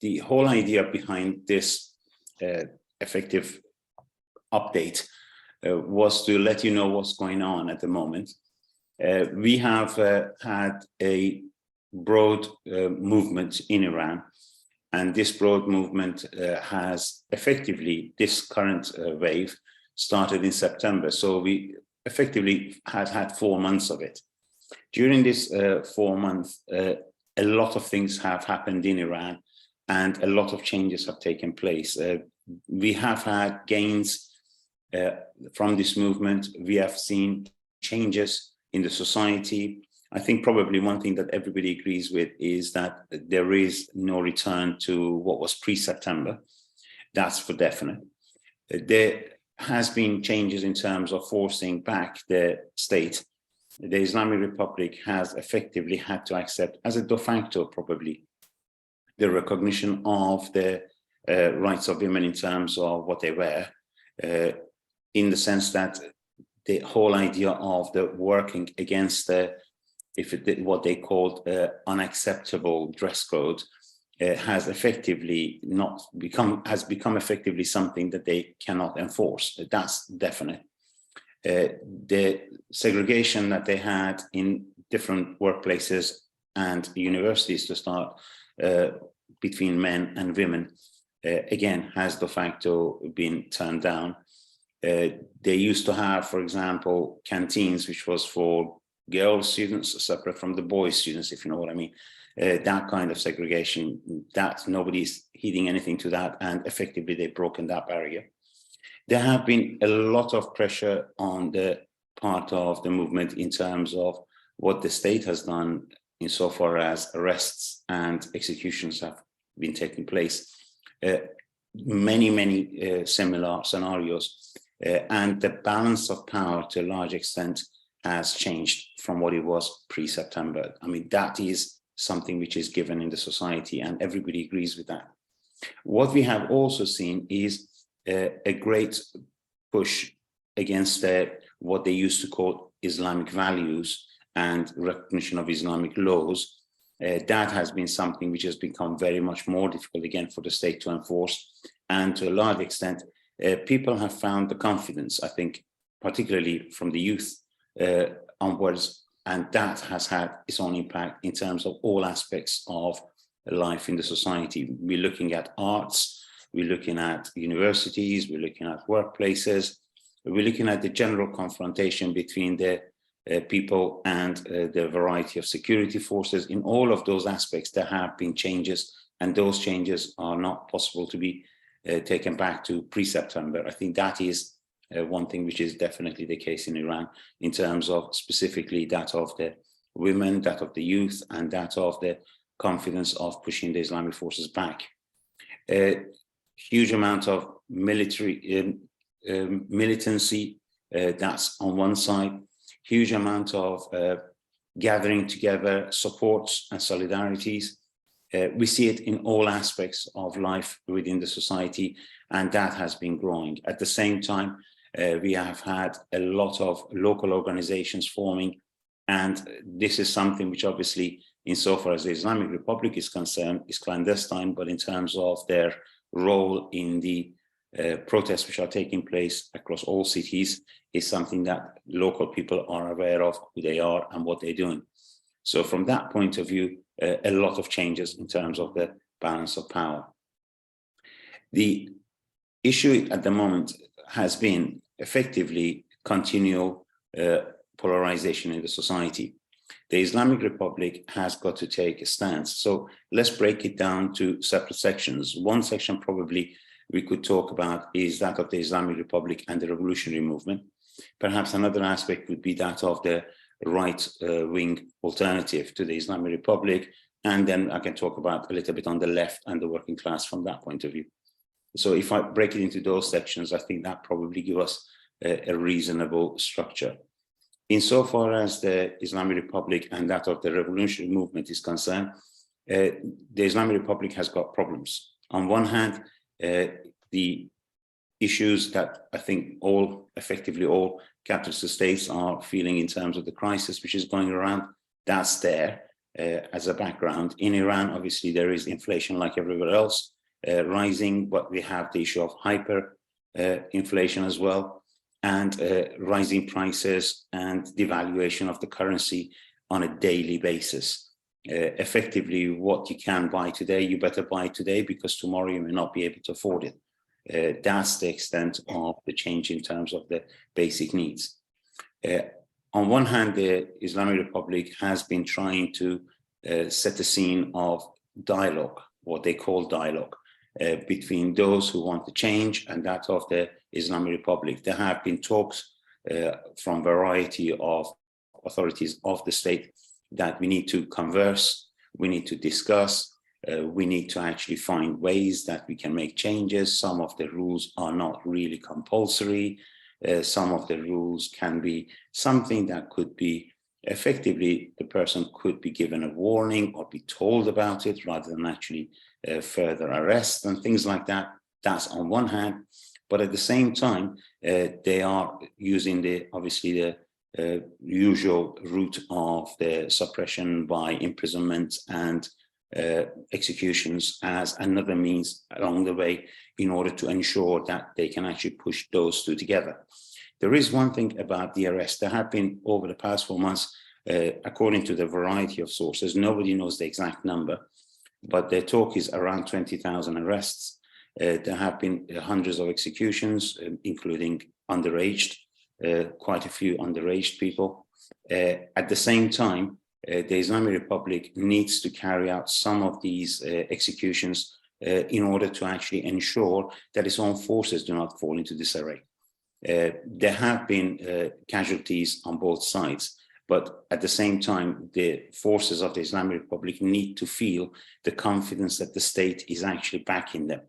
the whole idea behind this effective update was to let you know what's going on at the moment. We have had a broad movement in Iran, and this broad movement has effectively, this current wave started in September. So we effectively had 4 months of it. During this 4 months, a lot of things have happened in Iran and a lot of changes have taken place. We have had gains from this movement. We have seen changes in the society. I think probably one thing that everybody agrees with is that there is no return to what was pre-September. That's for definite. There has been changes in terms of forcing back the state. The Islamic Republic has effectively had to accept, as a de facto probably, the recognition of the rights of women in terms of what they wear, in the sense that the whole idea of the working against the, what they called unacceptable dress code has become effectively something that they cannot enforce. That's definite. The segregation that they had in different workplaces and universities to start between men and women, again, has de facto been turned down. They used to have, for example, canteens, which was for girl students separate from the boy students, if you know what I mean. That kind of segregation, that nobody's heeding anything to that, and effectively they've broken that barrier. There have been a lot of pressure on the part of the movement in terms of what the state has done insofar as arrests and executions have been taking place. Many similar scenarios, and the balance of power to a large extent has changed from what it was pre-September. I mean, that is something which is given in the society, and everybody agrees with that. What we have also seen is a great push against what they used to call Islamic values and recognition of Islamic laws. That has been something which has become very much more difficult again for the state to enforce. And to a large extent, people have found the confidence, I think, particularly from the youth onwards, and that has had its own impact in terms of all aspects of life in the society. We're looking at arts, we're looking at universities, we're looking at workplaces, we're looking at the general confrontation between the people and the variety of security forces. In all of those aspects, there have been changes, and those changes are not possible to be taken back to pre-September. I think that is one thing which is definitely the case in Iran, in terms of specifically that of the women, that of the youth, and that of the confidence of pushing the Islamic forces back. Huge amount of military militancy, that's on one side. Huge amount of gathering together, supports and solidarities. We see it in all aspects of life within the society, and that has been growing. At the same time, we have had a lot of local organizations forming, and this is something which obviously, insofar as the Islamic Republic is concerned, is clandestine, but in terms of their role in the protests which are taking place across all cities, is something that local people are aware of who they are and what they're doing. So from that point of view, a lot of changes in terms of the balance of power. The issue at the moment has been effectively continual polarization in the society. The Islamic Republic has got to take a stance. So let's break it down to separate sections. One section probably we could talk about is that of the Islamic Republic and the revolutionary movement. Perhaps another aspect would be that of the right-wing alternative to the Islamic Republic. And then I can talk about a little bit on the left and the working class from that point of view. So if I break it into those sections, I think that probably gives us a reasonable structure. Insofar as the Islamic Republic and that of the revolutionary movement is concerned, the Islamic Republic has got problems. On one hand, the issues that I think effectively all capitalist states are feeling in terms of the crisis which is going around, that's there. as a background. In Iran, obviously, there is inflation like everywhere else, rising, but we have the issue of hyper inflation as well, and rising prices and devaluation of the currency on a daily basis. Effectively, what you can buy today, you better buy today, because tomorrow you may not be able to afford it. That's the extent of the change in terms of the basic needs. On one hand, the Islamic Republic has been trying to set a scene of dialogue, what they call dialogue, between those who want to change and that of the Islamic Republic. There have been talks from a variety of authorities of the state that we need to converse, we need to discuss, we need to actually find ways that we can make changes. Some of the rules are not really compulsory. Some of the rules can be something that could be effectively, the person could be given a warning or be told about it rather than actually further arrest and things like that. That's on one hand, but at the same time, they are using obviously the usual route of the suppression by imprisonment and executions as another means along the way in order to ensure that they can actually push those two together. There is one thing about the arrest. There have been, over the past 4 months, according to the variety of sources, nobody knows the exact number, but their talk is around 20,000 arrests. There have been hundreds of executions, including underaged, quite a few underaged people. At the same time, the Islamic Republic needs to carry out some of these executions in order to actually ensure that its own forces do not fall into disarray. There have been casualties on both sides, but at the same time, the forces of the Islamic Republic need to feel the confidence that the state is actually backing them.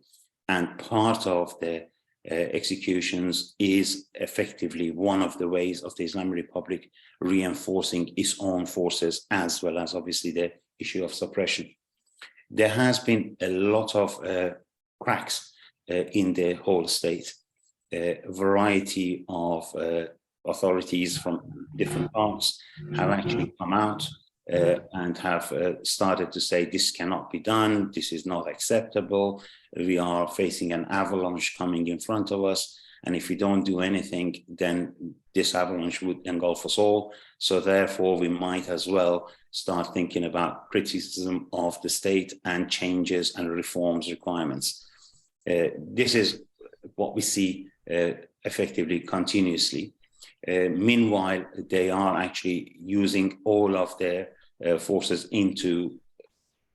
And part of the executions is effectively one of the ways of the Islamic Republic reinforcing its own forces, as well as obviously the issue of suppression. There has been a lot of cracks in the whole state. A variety of authorities from different parts have actually come out and have started to say this cannot be done, this is not acceptable, we are facing an avalanche coming in front of us, and if we don't do anything, then this avalanche would engulf us all. So therefore, we might as well start thinking about criticism of the state and changes and reforms requirements. This is what we see effectively continuously. Meanwhile, they are actually using all of their forces into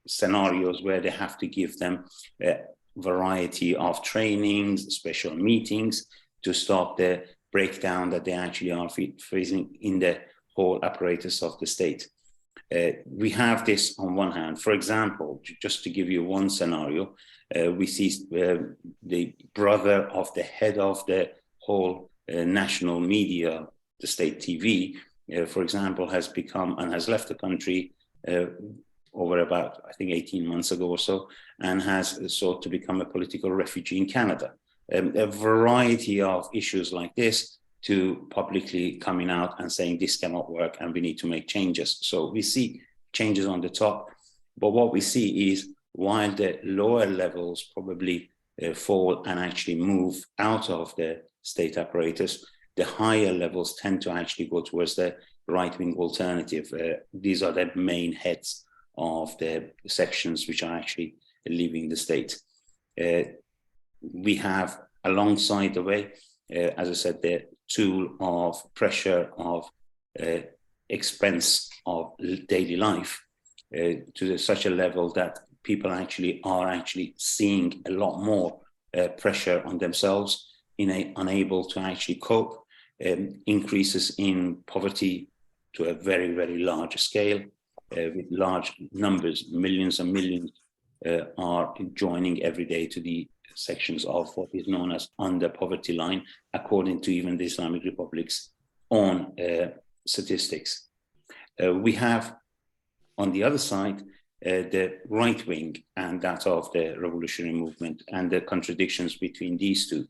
scenarios where they have to give them a variety of trainings, special meetings to stop the breakdown that they actually are facing in the whole apparatus of the state. We have this on one hand. For example, just to give you one scenario, we see the brother of the head of the whole national media, the state TV, for example, has become and has left the country over about, I think, 18 months ago or so, and has sought to become a political refugee in Canada. A variety of issues like this, to publicly coming out and saying this cannot work and we need to make changes. So we see changes on the top, but what we see is while the lower levels probably fall and actually move out of the state apparatus, the higher levels tend to actually go towards the right-wing alternative. These are the main heads of the sections which are actually leaving the state. We have alongside the way, as I said, the tool of pressure of expense of daily life to such a level that people actually are seeing a lot more pressure on themselves, unable to actually cope, increases in poverty to a very, very large scale, with large numbers, millions and millions are joining every day to the sections of what is known as under poverty line, according to even the Islamic Republic's own statistics. We have, on the other side, the right wing and that of the revolutionary movement and the contradictions between these two.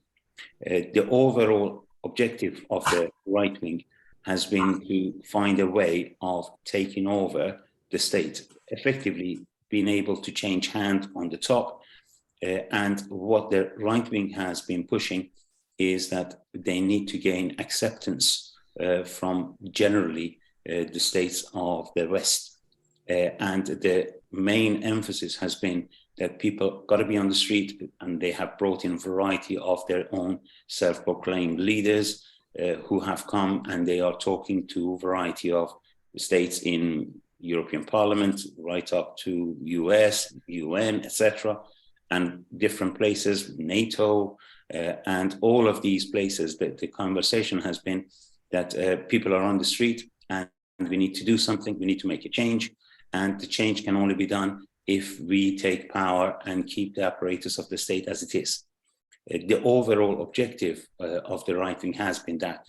The overall objective of the right wing has been to find a way of taking over the state, effectively being able to change hand on the top. And what the right wing has been pushing is that they need to gain acceptance from generally the states of the West. And the main emphasis has been that people got to be on the street, and they have brought in a variety of their own self-proclaimed leaders who have come, and they are talking to a variety of states in European Parliament, right up to US, UN, etc., and different places, NATO, and all of these places. That the conversation has been that people are on the street, and we need to do something, we need to make a change, and the change can only be done if we take power and keep the apparatus of the state as it is. The overall objective of the right wing has been that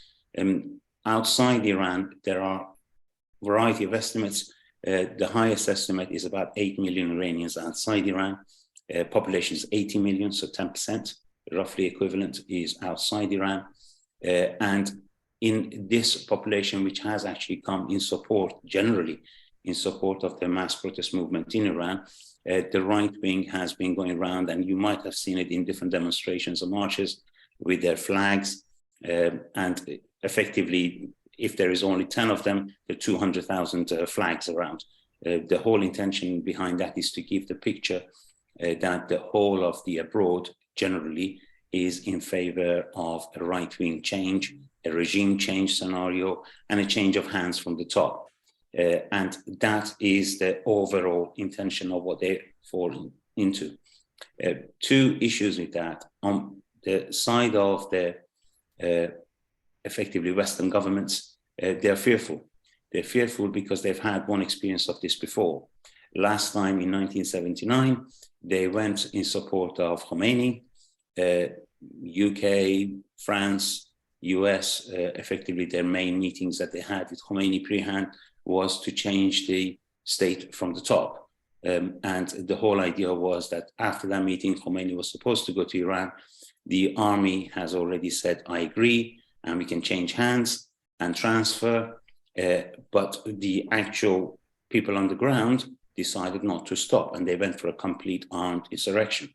outside Iran, there are a variety of estimates. The highest estimate is about 8 million Iranians outside Iran. Population is 80 million, so 10%, roughly equivalent, is outside Iran. And in this population, which has actually come in support, generally in support of the mass protest movement in Iran, the right wing has been going around, and you might have seen it in different demonstrations or marches with their flags. And effectively, if there is only 10 of them, there are 200,000 flags around. The whole intention behind that is to give the picture that the whole of the abroad generally is in favor of a right-wing change, a regime change scenario, and a change of hands from the top. And that is the overall intention of what they're falling into. Two issues with that. On the side of the effectively Western governments, they're fearful. They're fearful because they've had one experience of this before. Last time in 1979, they went in support of Khomeini. UK, France, US, effectively their main meetings that they had with Khomeini pre-hand was to change the state from the top. And the whole idea was that after that meeting, Khomeini was supposed to go to Iran. The army has already said, I agree, and we can change hands and transfer. But the actual people on the ground decided not to stop, and they went for a complete armed insurrection,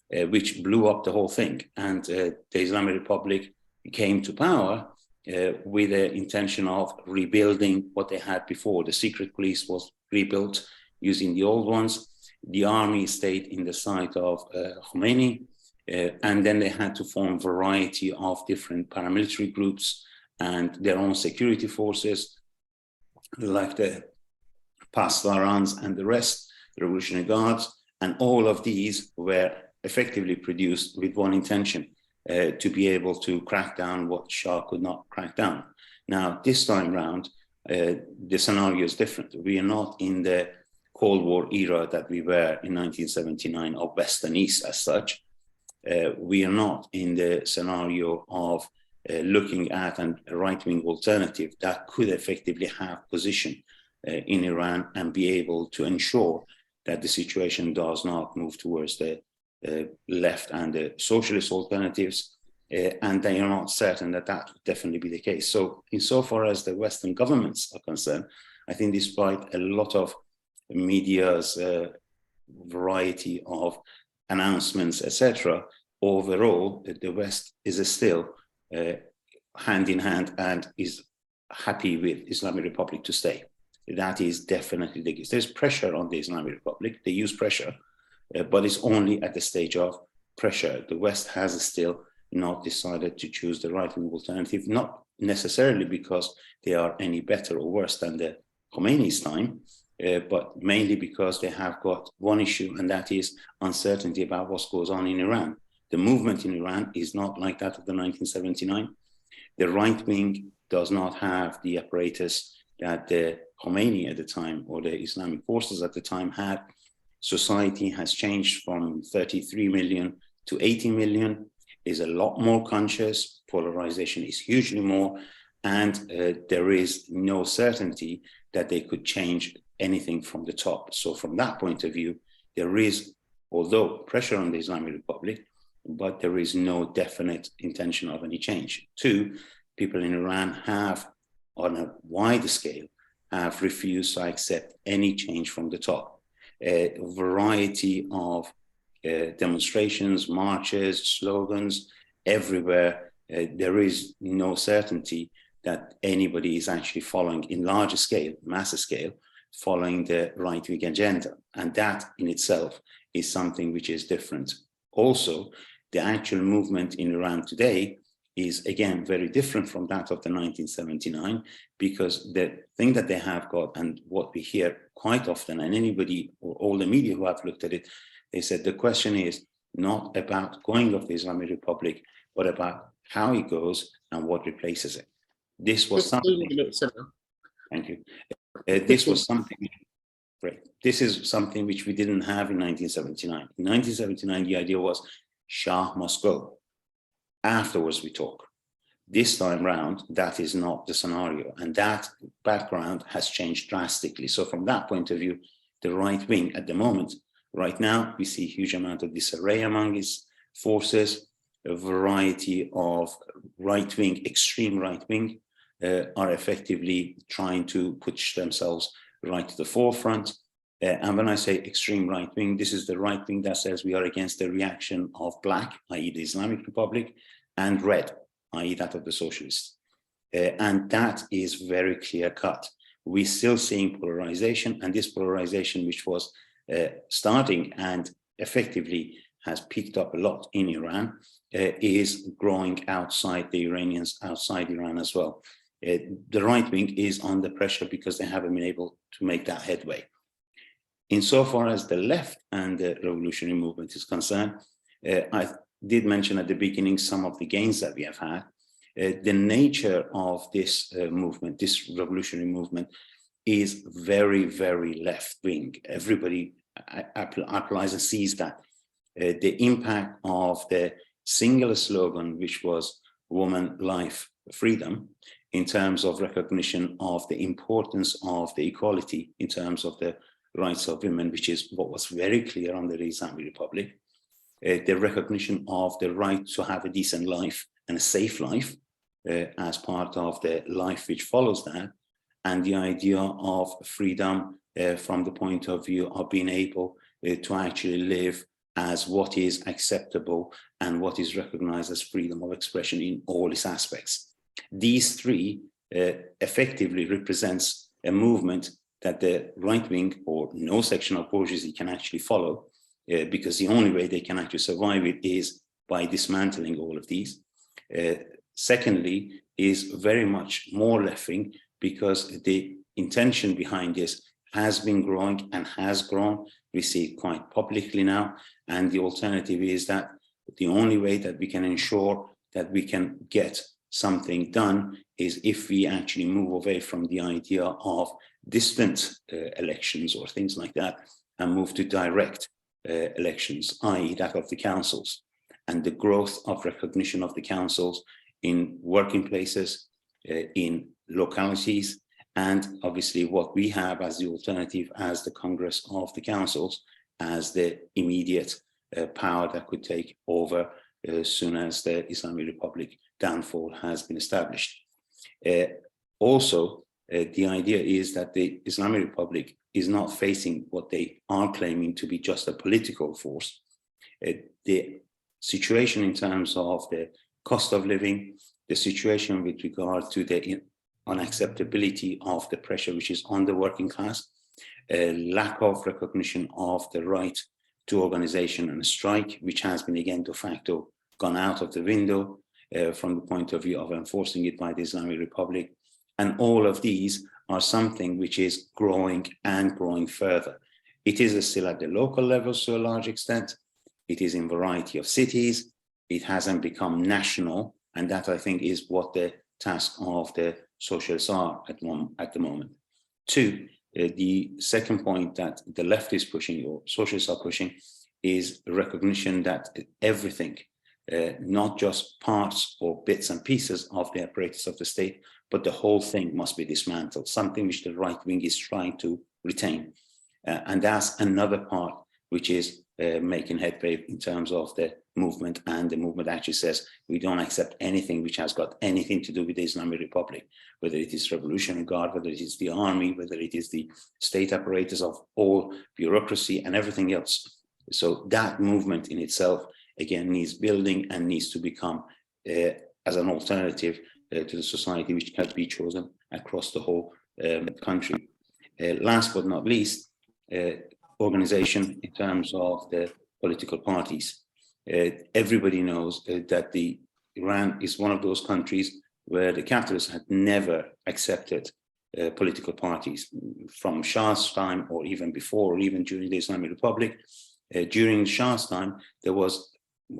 which blew up the whole thing. And the Islamic Republic came to power with the intention of rebuilding what they had before. The secret police was rebuilt using the old ones. The army stayed in the side of Khomeini, and then they had to form a variety of different paramilitary groups and their own security forces, like the Pasdarans and the rest, the Revolutionary Guards, and all of these were effectively produced with one intention, to be able to crack down what Shah could not crack down. Now, this time round, the scenario is different. We are not in the Cold War era that we were in 1979 of West and East as such. We are not in the scenario of looking at a right-wing alternative that could effectively have position in Iran and be able to ensure that the situation does not move towards the left and the socialist alternatives, and they are not certain that that would definitely be the case. So insofar as the Western governments are concerned, I think despite a lot of media's variety of announcements, etc., overall, the West is still hand in hand and is happy with Islamic Republic to stay. That is definitely the case. There's pressure on the Islamic Republic. They use pressure, but it's only at the stage of pressure. The West has still not decided to choose the right-wing alternative, not necessarily because they are any better or worse than the Khomeini's time, but mainly because they have got one issue, and that is uncertainty about what goes on in Iran. The movement in Iran is not like that of the 1979. The right wing does not have the apparatus that the Khomeini at the time or the Islamic forces at the time had. Society has changed from 33 million to 80 million, is a lot more conscious, polarization is hugely more, and there is no certainty that they could change anything from the top. So from that point of view, there is, although pressure on the Islamic Republic, but there is no definite intention of any change. Two, people in Iran have, on a wider scale, have refused to accept any change from the top. A variety of demonstrations, marches, slogans, everywhere. There is no certainty that anybody is actually following in larger scale, massive scale, following the right-wing agenda. And that in itself is something which is different. Also, the actual movement in Iran today is, again, very different from that of the 1979, because the thing that they have got, and what we hear quite often, and anybody or all the media who have looked at it, they said the question is not about going of the Islamic Republic, but about how it goes and what replaces it. This was something. Thank you. This was something. Great. This is something which we didn't have in 1979. In 1979, the idea was Shah must go. Afterwards, we talk. This time round, that is not the scenario, and that background has changed drastically. So from that point of view, the right wing at the moment, right now, we see a huge amount of disarray among its forces. A variety of right wing, extreme right wing, are effectively trying to push themselves right to the forefront. And when I say extreme right wing, this is the right wing that says we are against the reaction of black, i.e. the Islamic Republic, and red, i.e. that of the socialists. And that is very clear cut. We're still seeing polarization, and this polarization, which was starting and effectively has picked up a lot in Iran, is growing outside the Iranians, outside Iran as well. The right wing is under pressure because they haven't been able to make that headway. Insofar as the left and the revolutionary movement is concerned, I did mention at the beginning some of the gains that we have had. The nature of this movement, this revolutionary movement, is very, very left wing. Everybody applies and sees that. The impact of the singular slogan, which was woman, life, freedom, in terms of recognition of the importance of the equality in terms of the rights of women, which is what was very clear under the Islamic Republic, the recognition of the right to have a decent life and a safe life as part of the life which follows that, and the idea of freedom from the point of view of being able to actually live as what is acceptable and what is recognized as freedom of expression in all its aspects. These three effectively represents a movement that the right wing or no section of bourgeoisie can actually follow, because the only way they can actually survive it is by dismantling all of these. Secondly, is very much more left wing, because the intention behind this has been growing and has grown. We see it quite publicly now. And the alternative is that the only way that we can ensure that we can get something done is if we actually move away from the idea of distant elections or things like that and move to direct elections, i.e. that of the councils, and the growth of recognition of the councils in working places, in localities, and obviously what we have as the alternative as the Congress of the Councils as the immediate power that could take over as soon as the Islamic Republic downfall has been established. Also, the idea is that the Islamic Republic is not facing what they are claiming to be just a political force. The situation in terms of the cost of living, the situation with regard to the unacceptability of the pressure which is on the working class, lack of recognition of the right to organization and strike, which has been again de facto gone out of the window from the point of view of enforcing it by the Islamic Republic. And all of these are something which is growing and growing further. It is still at the local levels to a large extent. It is in a variety of cities. It hasn't become national. And that, I think, is what the task of the socialists are at the moment. Two, the second point that the left is pushing, or socialists are pushing, is recognition that everything, not just parts or bits and pieces of the apparatus of the state, but the whole thing must be dismantled, something which the right wing is trying to retain. And that's another part which is making headway in terms of the movement, and the movement actually says we don't accept anything which has got anything to do with the Islamic Republic, whether it is Revolutionary Guard, whether it is the army, whether it is the state apparatus of all bureaucracy and everything else. So that movement in itself, again, needs building and needs to become as an alternative to the society which can be chosen across the whole country. Last but not least, organization in terms of the political parties. Everybody knows that Iran is one of those countries where the capitalists had never accepted political parties from Shah's time, or even before, or even during the Islamic Republic. During Shah's time,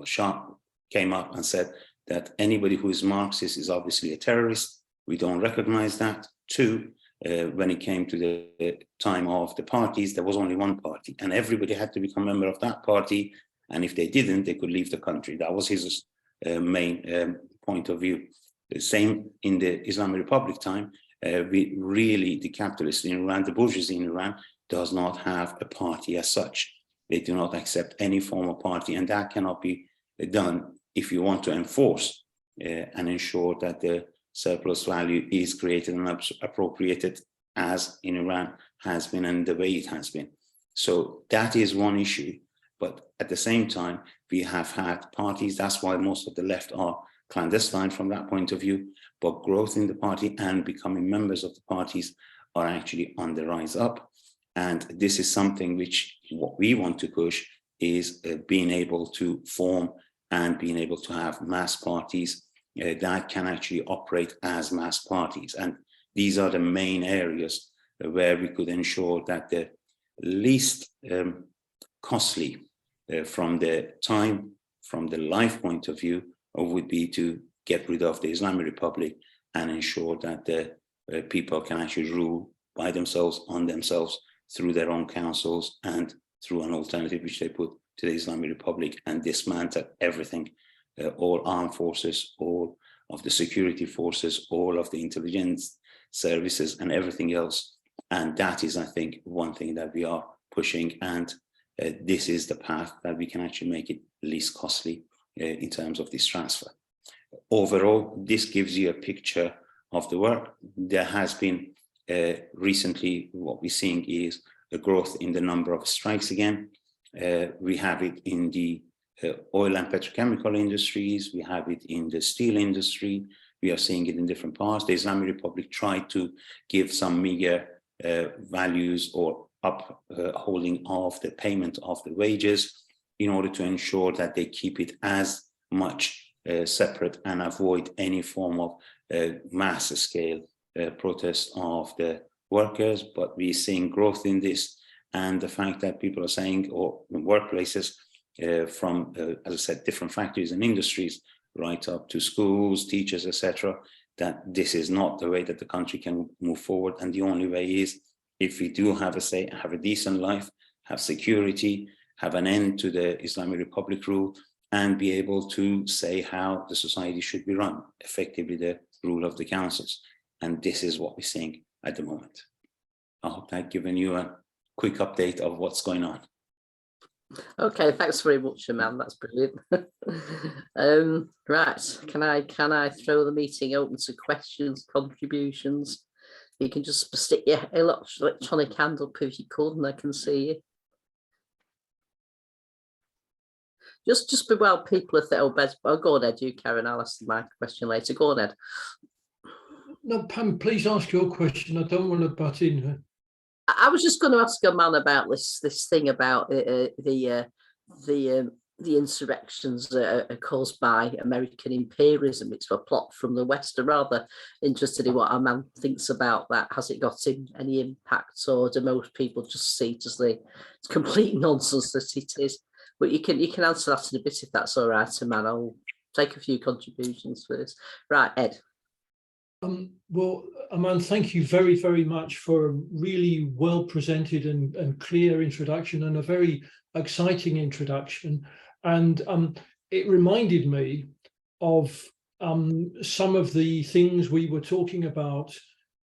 Shah came up and said that anybody who is Marxist is obviously a terrorist. We don't recognize that. Two, when it came to the time of the parties, there was only one party, and everybody had to become a member of that party. And if they didn't, they could leave the country. That was his main point of view. The same in the Islamic Republic time. The capitalists in Iran, the bourgeoisie in Iran, does not have a party as such. They do not accept any form of party, and that cannot be done if you want to enforce and ensure that the surplus value is created and appropriated as in Iran has been and the way it has been. So that is one issue. But at the same time, we have had parties. That's why most of the left are clandestine from that point of view. But growth in the party and becoming members of the parties are actually on the rise up. And this is something which what we want to push is being able to form and being able to have mass parties that can actually operate as mass parties. And these are the main areas where we could ensure that the least costly from the time, from the life point of view, would be to get rid of the Islamic Republic and ensure that the people can actually rule by themselves, on themselves, through their own councils and through an alternative which they put to the Islamic Republic, and dismantle everything, all armed forces, all of the security forces, all of the intelligence services and everything else. And that is, I think, one thing that we are pushing, and this is the path that we can actually make it least costly in terms of this transfer. Overall, this gives you a picture of the work. There has been recently, what we're seeing is a growth in the number of strikes again. We have it in the oil and petrochemical industries. We have it in the steel industry. We are seeing it in different parts. The Islamic Republic tried to give some meager values or upholding of the payment of the wages in order to ensure that they keep it as much separate and avoid any form of mass scale protest of the workers. But we're seeing growth in this, and the fact that people are saying, or in workplaces from, as I said, different factories and industries, right up to schools, teachers, etc., that this is not the way that the country can move forward. And the only way is if we do have a decent life, have security, have an end to the Islamic Republic rule, and be able to say how the society should be run, effectively the rule of the councils. And this is what we're seeing at the moment. I hope I've given you a quick update of what's going on. Okay, thanks very much, Aman. That's brilliant. Right, can I throw the meeting open to questions, contributions? You can just stick your electronic hand up if you could, and I can see you. Just be well, people are oh, best. Well, go on, Ed. You, Karen. I'll ask my question later. Go on, Ed. No, Pam, please ask your question. I don't want to butt in. I was just going to ask Aman about this thing about the insurrections caused by American imperialism. It's a plot from the West. I'm rather interested in what Aman thinks about that. Has it got any impact, or do most people just see it as the complete nonsense that it is? But you can answer that in a bit if that's all right, Aman. I'll take a few contributions first. Right, Ed. Well, Aman, thank you very, very much for a really well presented and clear introduction, and a very exciting introduction. And it reminded me of some of the things we were talking about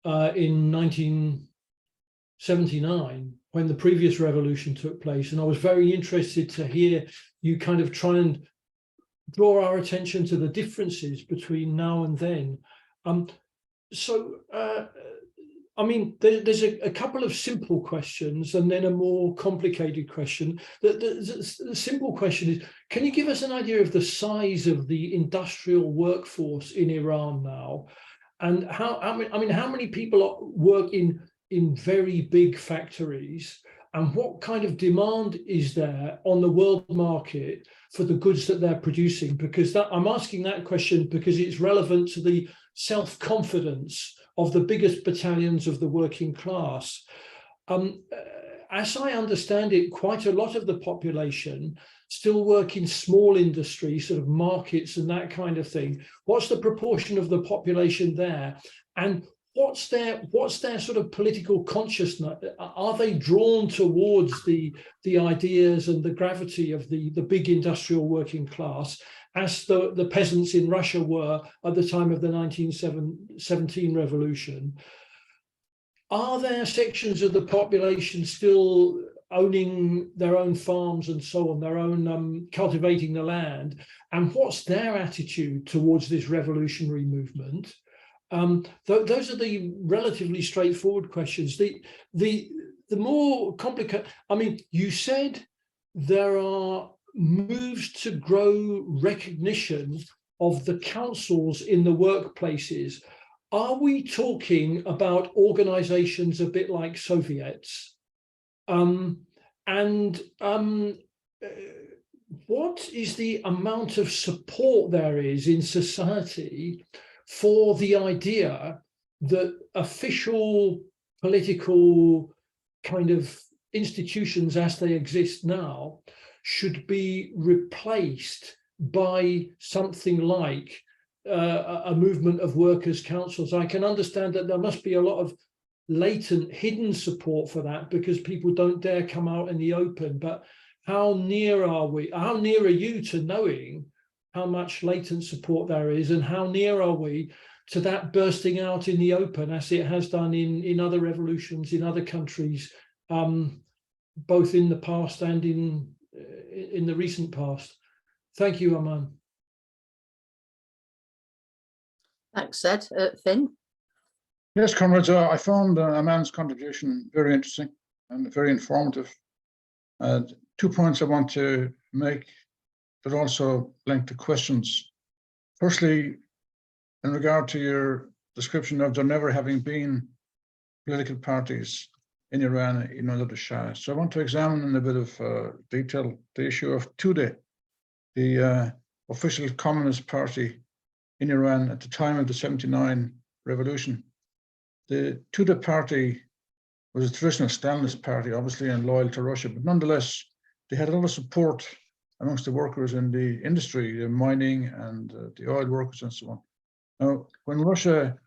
in 1979 when the previous revolution took place. And I was very interested to hear you kind of try and draw our attention to the differences between now and then. I mean, there's a couple of simple questions and then a more complicated question. The simple question is, can you give us an idea of the size of the industrial workforce in Iran now? And how many people work in very big factories? And what kind of demand is there on the world market for the goods that they're producing? Because I'm asking that question because it's relevant to the self-confidence of the biggest battalions of the working class. As I understand it, quite a lot of the population still work in small industry, sort of markets and that kind of thing. What's the proportion of the population there? And what's their sort of political consciousness? Are they drawn towards the ideas and the gravity of the big industrial working class, as the peasants in Russia were at the time of the 1917 revolution? Are there sections of the population still owning their own farms and so on, their own cultivating the land? And what's their attitude towards this revolutionary movement? Those are the relatively straightforward questions. The more complicated, I mean, you said there are moves to grow recognition of the councils in the workplaces. Are we talking about organizations a bit like Soviets? What is the amount of support there is in society for the idea that official political kind of institutions as they exist now should be replaced by something like a movement of workers' councils? I can understand that there must be a lot of latent, hidden support for that because people don't dare come out in the open. But how near are we? How near are you to knowing how much latent support there is, and how near are we to that bursting out in the open as it has done in other revolutions in other countries, both in the past and in the recent past? Thank you, Aman. Thanks, Ed. Finn? Yes, comrades, I found Aman's contribution very interesting and very informative. 2 points I want to make that also link to questions. Firstly, in regard to your description of there never having been political parties in Iran under the Shah. So I want to examine in a bit of detail the issue of Tudeh, the official communist party in Iran at the time of the 79 revolution. The Tudeh party was a traditional Stalinist party, obviously, and loyal to Russia, but nonetheless, they had a lot of support amongst the workers in the industry, the mining and the oil workers and so on. Now, when Russia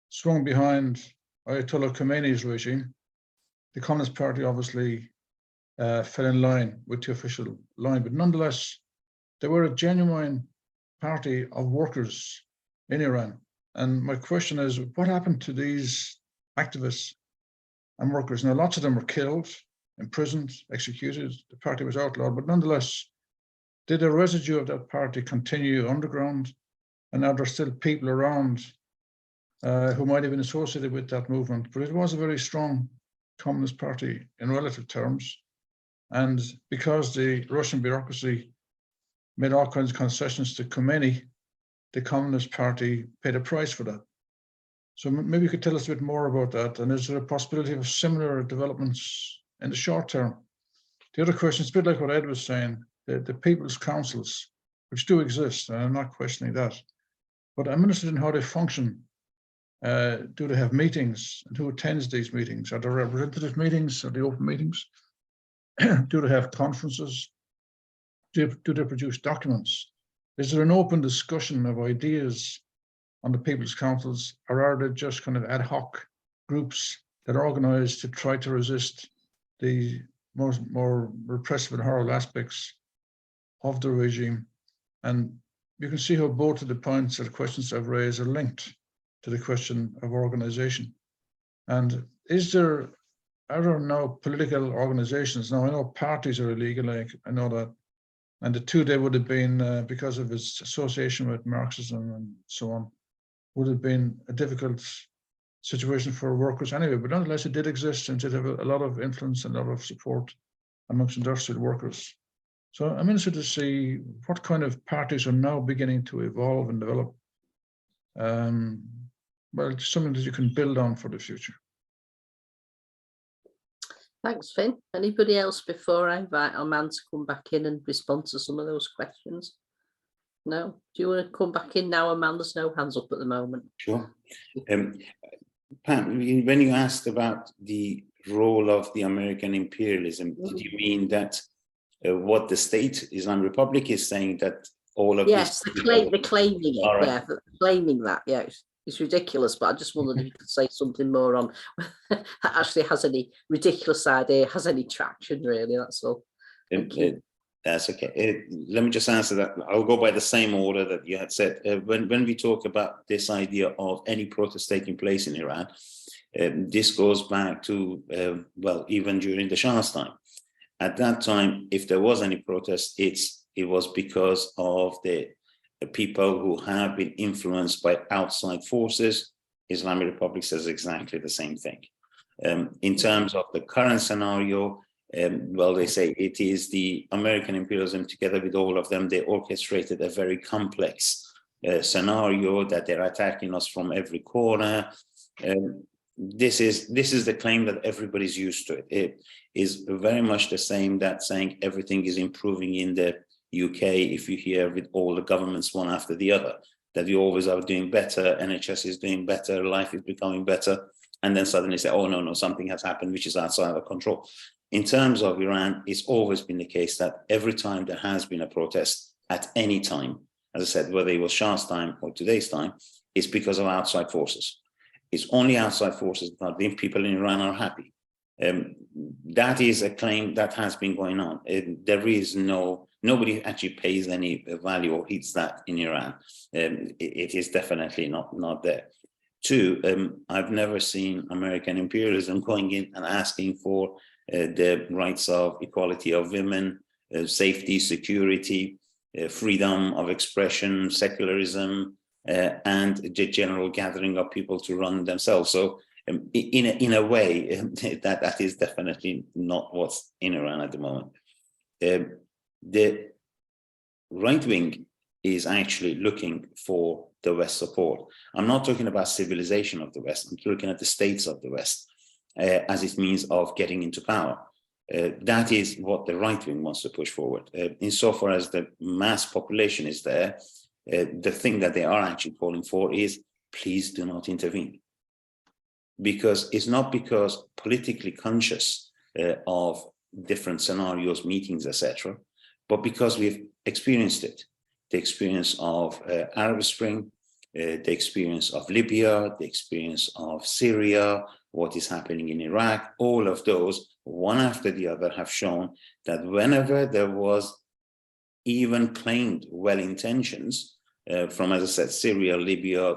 swung behind Ayatollah Khomeini's regime, the Communist Party obviously fell in line with the official line, but nonetheless, they were a genuine party of workers in Iran. And my question is, what happened to these activists and workers? Now, lots of them were killed, imprisoned, executed. The party was outlawed, but nonetheless, did the residue of that party continue underground? And are there still people around who might have been associated with that movement? But it was a very strong communist party in relative terms. And because the Russian bureaucracy made all kinds of concessions to Khomeini, the Communist Party paid a price for that. So maybe you could tell us a bit more about that. And is there a possibility of similar developments in the short term? The other question is a bit like what Ed was saying, the people's councils, which do exist, and I'm not questioning that. But I'm interested in how they function. Do they have meetings? And who attends these meetings? Are there representative meetings? Are they open meetings? Do they have conferences? Do they produce documents? Is there an open discussion of ideas on the people's councils, or are they just kind of ad hoc groups that are organized to try to resist the more repressive and horrible aspects of the regime? And you can see how both of the points or the questions I've raised are linked to the question of organization. And is there are there now political organizations? Now I know parties are illegal, I know that, and the Tudeh would have been, because of its association with Marxism and so on, would have been a difficult situation for workers anyway, but nonetheless it did exist and did have a lot of influence and a lot of support amongst industrial workers. So I'm interested to see what kind of parties are now beginning to evolve and develop. Well, it's something that you can build on for the future. Thanks, Finn. Anybody else before I invite Aman to come back in and respond to some of those questions? No? Do you want to come back in now, Aman? There's no hands up at the moment. Sure. Pat, when you asked about the role of the American imperialism, did you mean that what the state, Islamic Republic, is saying that all of yes, this... they're claiming it, right. yeah, claiming that, yeah. It's ridiculous, but I just wondered if you could say something more on that actually has any ridiculous idea, has any traction, really, that's all. That's okay. Let me just answer that. I'll go by the same order that you had said. When we talk about this idea of any protest taking place in Iran, this goes back to, well, even during the Shah's time. At that time, if there was any protest, it was because of the people who have been influenced by outside forces. Islamic Republic says exactly the same thing. In terms of the current scenario, well, they say it is the American imperialism together with all of them. They orchestrated a very complex scenario that they're attacking us from every corner. This is the claim that everybody's used to. It is very much the same that saying everything is improving in the UK. If you hear with all the governments one after the other, that you always are doing better, NHS is doing better, life is becoming better, and then suddenly say, oh no, something has happened which is outside of control. In terms of Iran, it's always been the case that every time there has been a protest at any time, as I said, whether it was Shah's time or today's time, it's because of outside forces. It's only outside forces that the people in Iran are happy. That is a claim that has been going on. There is nobody actually pays any value or heeds that in Iran. It is definitely not there. Two, I've never seen American imperialism going in and asking for the rights of equality of women, safety, security, freedom of expression, secularism, and the general gathering of people to run themselves. So in a way, that is definitely not what's in Iran at the moment. The right wing is actually looking for the West support. I'm not talking about civilization of the West. I'm looking at the states of the West as it means of getting into power. That is what the right wing wants to push forward. Insofar as the mass population is there, the thing that they are actually calling for is, please do not intervene. Because it's not because politically conscious of different scenarios, meetings, etc., but because we've experienced it. The experience of Arab Spring, the experience of Libya, the experience of Syria, what is happening in Iraq, all of those, one after the other, have shown that whenever there was even claimed well intentions from, as I said, Syria, Libya,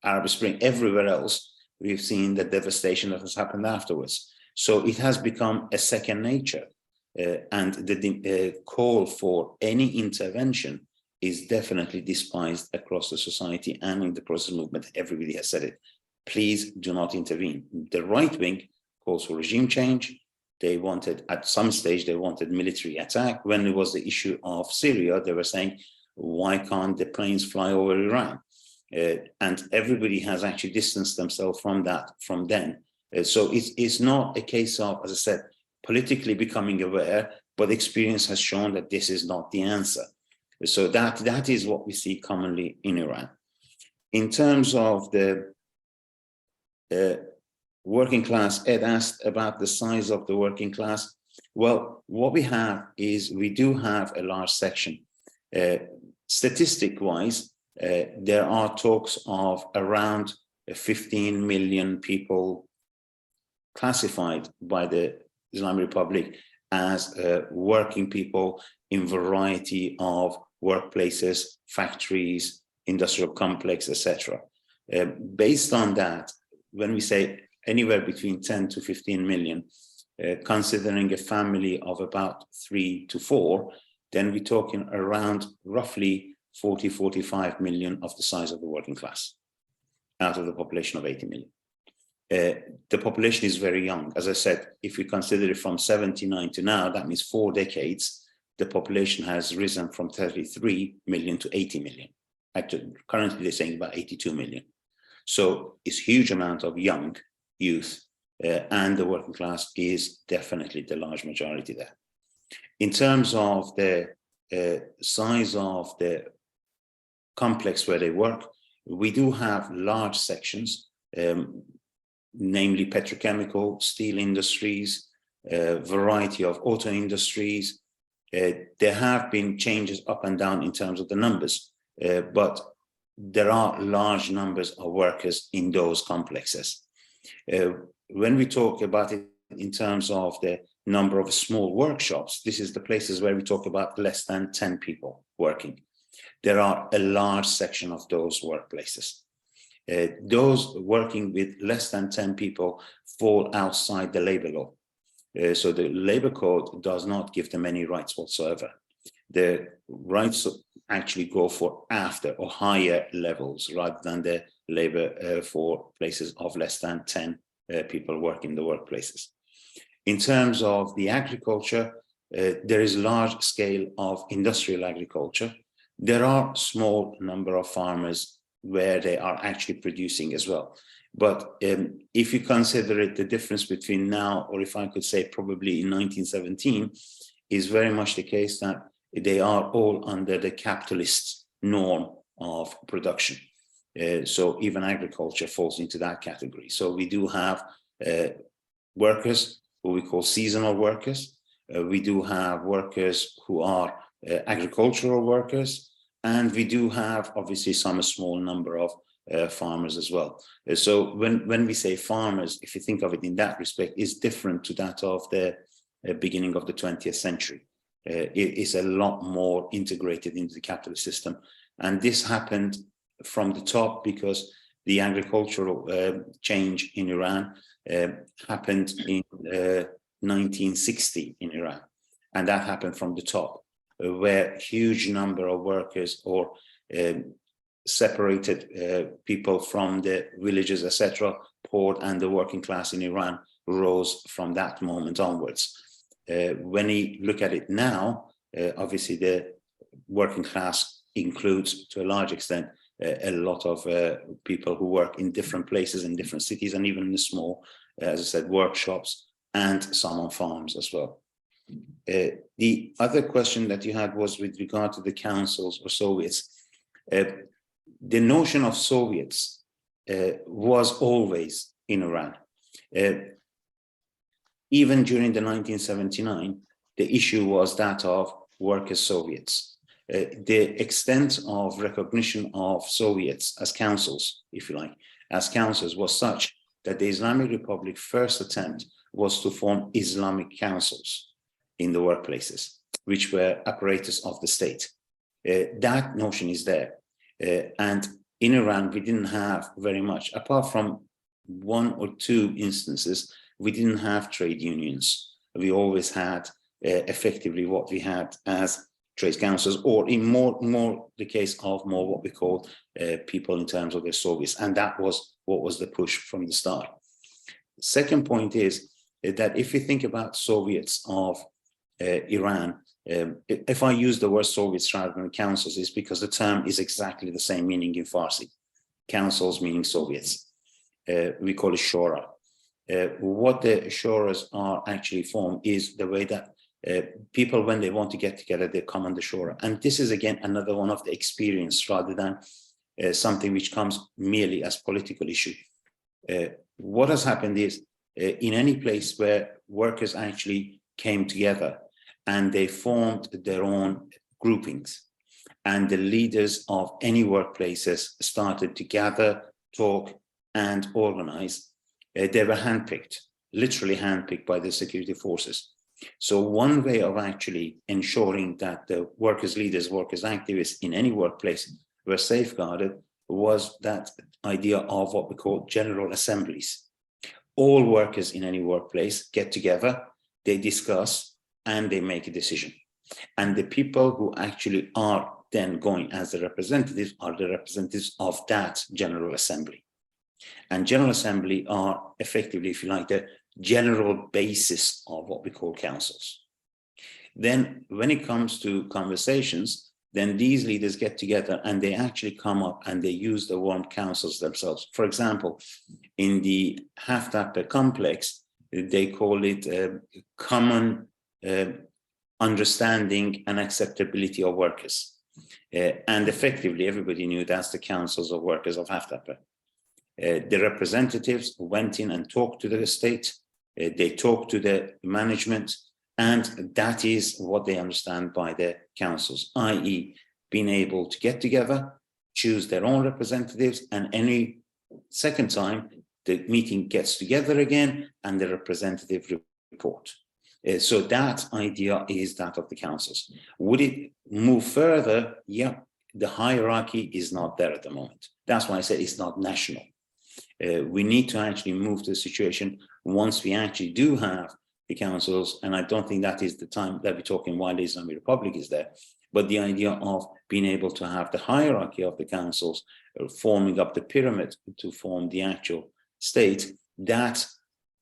Arab Spring, everywhere else, we've seen the devastation that has happened afterwards. So it has become a second nature. And the call for any intervention is definitely despised across the society and in the protest movement. Everybody has said it. Please do not intervene. The right wing calls for regime change. They wanted, at some stage, they wanted military attack. When it was the issue of Syria, they were saying, why can't the planes fly over Iran? And everybody has actually distanced themselves from that from then. So it's not a case of, as I said, politically becoming aware, but experience has shown that this is not the answer. So that is what we see commonly in Iran. In terms of the working class, Ed asked about the size of the working class. Well, what we have is we do have a large section. Statistic-wise, there are talks of around 15 million people classified by the Islamic Republic as working people in variety of workplaces, factories, industrial complex, etc. Based on that, when we say anywhere between 10 to 15 million, considering a family of about 3 to 4, then we're talking around roughly 40, 45 million of the size of the working class out of the population of 80 million. The population is very young. As I said, if we consider it from 79 to now, that means 4 decades, the population has risen from 33 million to 80 million. Actually, currently they're saying about 82 million. So it's a huge amount of young youth, and the working class is definitely the large majority there. In terms of the size of the complex where they work, we do have large sections, namely petrochemical, steel industries, variety of auto industries. There have been changes up and down in terms of the numbers, but there are large numbers of workers in those complexes. When we talk about it in terms of the number of small workshops, this is the places where we talk about less than 10 people working. There are a large section of those workplaces. Those working with less than 10 people fall outside the labor law. So the labor code does not give them any rights whatsoever. The rights actually go for after or higher levels rather than the labor for places of less than 10 people working in the workplaces. In terms of the agriculture, there is large scale of industrial agriculture. There are small number of farmers where they are actually producing as well. But if you consider it, the difference between now, or if I could say probably in 1917, is very much the case that they are all under the capitalist norm of production. So even agriculture falls into that category. So we do have workers who we call seasonal workers. We do have workers who are agricultural workers. And we do have obviously some small number of farmers as well. So when we say farmers, if you think of it in that respect, is different to that of the beginning of the 20th century. It is a lot more integrated into the capitalist system. And this happened from the top because the agricultural change in Iran happened in 1960 in Iran. And that happened from the top, where huge number of workers or separated people from the villages, etc., poured, and the working class in Iran rose from that moment onwards. When you look at it now, obviously the working class includes, to a large extent, a lot of people who work in different places, in different cities, and even in the small, as I said, workshops, and some on farms as well. The other question that you had was with regard to the councils or Soviets. The notion of Soviets was always in Iran. Even during the 1979, the issue was that of workers' Soviets. The extent of recognition of Soviets as councils, if you like, as councils was such that the Islamic Republic first attempt was to form Islamic councils in the workplaces, which were apparatus of the state. That notion is there. And in Iran, we didn't have very much, apart from 1 or 2 instances, we didn't have trade unions. We always had effectively what we had as trade councils, or in more the case of more what we call people in terms of the Soviets. And that was what was the push from the start. Second point is that if you think about Soviets of Iran, if I use the word Soviets rather than councils, it's because the term is exactly the same meaning in Farsi. Councils meaning Soviets. We call it Shura. What the Shuras are actually formed is the way that people, when they want to get together, they come on the Shura. And this is, again, another one of the experience rather than something which comes merely as political issue. What has happened is, in any place where workers actually came together and they formed their own groupings, and the leaders of any workplaces started to gather, talk, and organize, they were handpicked, literally handpicked by the security forces. So one way of actually ensuring that the workers' leaders, workers' activists in any workplace were safeguarded was that idea of what we call general assemblies. all workers in any workplace get together, they discuss, and they make a decision. And the people who actually are then going as the representatives are the representatives of that General Assembly. And General Assembly are effectively, if you like, the general basis of what we call councils. Then when it comes to conversations, then these leaders get together and they actually come up and they use the word councils themselves. For example, in the Haftepe complex, they call it common understanding and acceptability of workers. And effectively, everybody knew that's the councils of workers of Haftepe. The representatives went in and talked to the state, they talked to the management, and that is what they understand by the councils, i.e. being able to get together, choose their own representatives, and any second time, the meeting gets together again and the representative report. So that idea is that of the councils. Would it move further? Yeah, the hierarchy is not there at the moment. That's why I said it's not national. We need to actually move to a situation once we actually do have the councils, and I don't think that is the time that we're talking while the Islamic Republic is there, but the idea of being able to have the hierarchy of the councils forming up the pyramid to form the actual state, that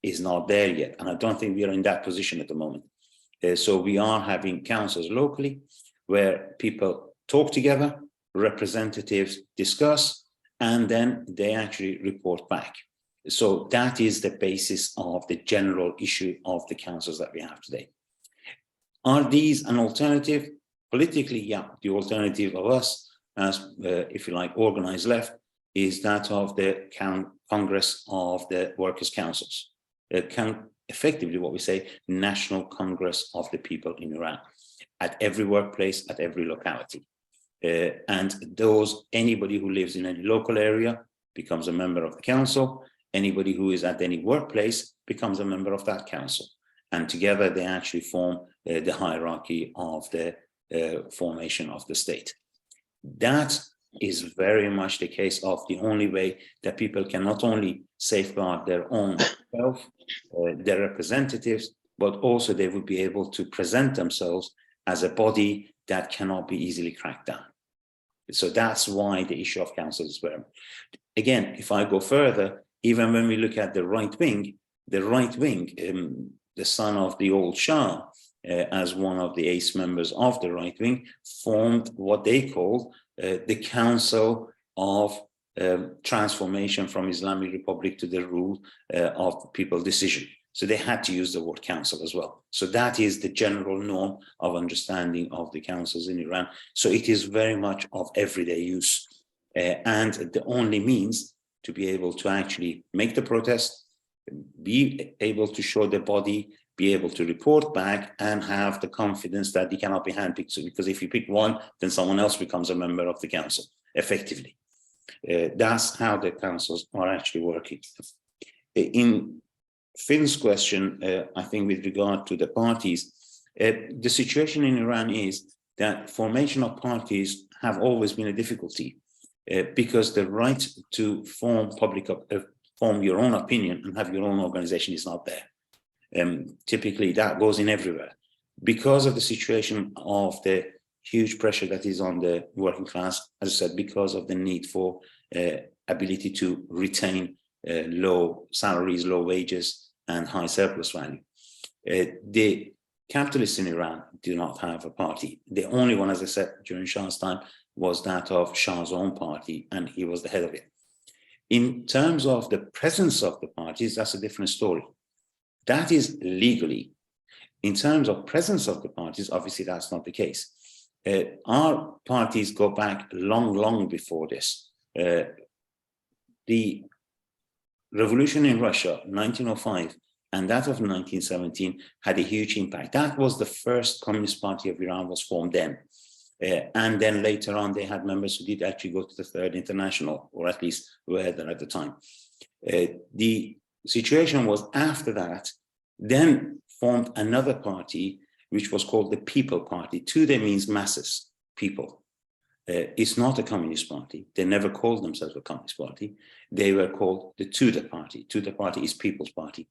is not there yet. And I don't think we are in that position at the moment. So we are having councils locally where people talk together, representatives discuss, and then they actually report back. So that is the basis of the general issue of the councils that we have today. Are these an alternative? Politically, yeah, the alternative of us as, if you like, organized left is that of the Congress of the Workers' Councils. Effectively what we say, National Congress of the People in Iran, at every workplace, at every locality. And anybody who lives in any local area becomes a member of the council. Anybody who is at any workplace becomes a member of that council. And together they actually form the hierarchy of the formation of the state. That is very much the case of the only way that people can not only safeguard their own self, their representatives, but also they would be able to present themselves as a body that cannot be easily cracked down. So that's why the issue of councils is very. Again, if I go further, even when we look at the right wing, the son of the old Shah, as one of the ace members of the right wing, formed what they call the Council of Transformation from Islamic Republic to the Rule of People decision. So they had to use the word council as well. So that is the general norm of understanding of the councils in Iran. So it is very much of everyday use. And the only means to be able to actually make the protest, be able to show the body, be able to report back, and have the confidence that you cannot be handpicked. So because if you pick one, then someone else becomes a member of the council, effectively. That's how the councils are actually working. In Finn's question, I think with regard to the parties, the situation in Iran is that formation of parties have always been a difficulty because the right to form form your own opinion and have your own organization is not there. Typically, that goes in everywhere. Because of the situation of the huge pressure that is on the working class, as I said, because of the need for ability to retain low salaries, low wages, and high surplus value. The capitalists in Iran do not have a party. The only one, as I said, during Shah's time, was that of Shah's own party, and he was the head of it. In terms of the presence of the parties, that's a different story. That is legally. In terms of presence of the parties, obviously that's not the case. Our parties go back long, long before this. The revolution in Russia, 1905, and that of 1917 had a huge impact. That was the first Communist Party of Iran was formed then. And then later on, they had members who did actually go to the Third International, or at least were there at the time. The situation was after that, then formed another party, which was called the People Party. Tude means masses, people. is not a communist party. They never called themselves a communist party. They were called the Tudor Party. Tudor Party is People's Party.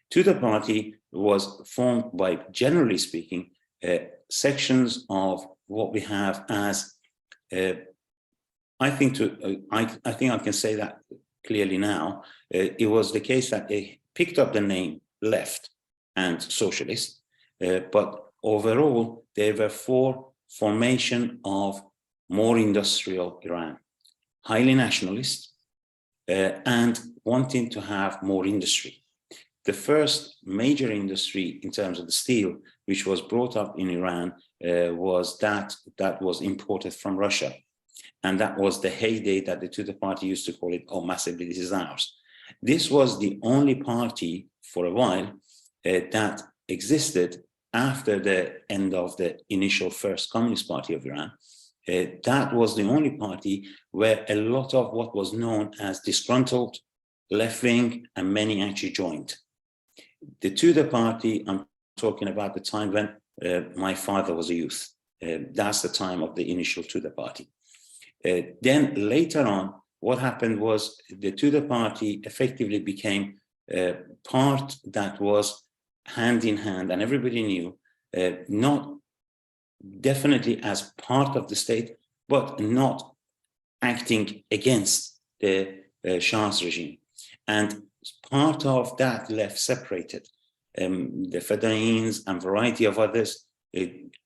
Tudor Party was formed by, generally speaking, sections of what we have as, I think I can say that clearly now. It was the case that they picked up the name left and socialist, but overall they were for formation of more industrial Iran, highly nationalist, and wanting to have more industry. The first major industry in terms of the steel, which was brought up in Iran, was that was imported from Russia. And that was the heyday that the Tudor Party used to call it, oh, massively, this is ours. This was the only party for a while that existed after the end of the initial first Communist Party of Iran. That was the only party where a lot of what was known as disgruntled, left-wing, and many actually joined. The Tudor Party, I'm talking about the time when my father was a youth. That's the time of the initial Tudor Party. Then later on, what happened was the Tudor Party effectively became part that was hand in hand, and everybody knew, not definitely as part of the state, but not acting against the Shah's regime. And part of that left separated. The Fedayins and variety of others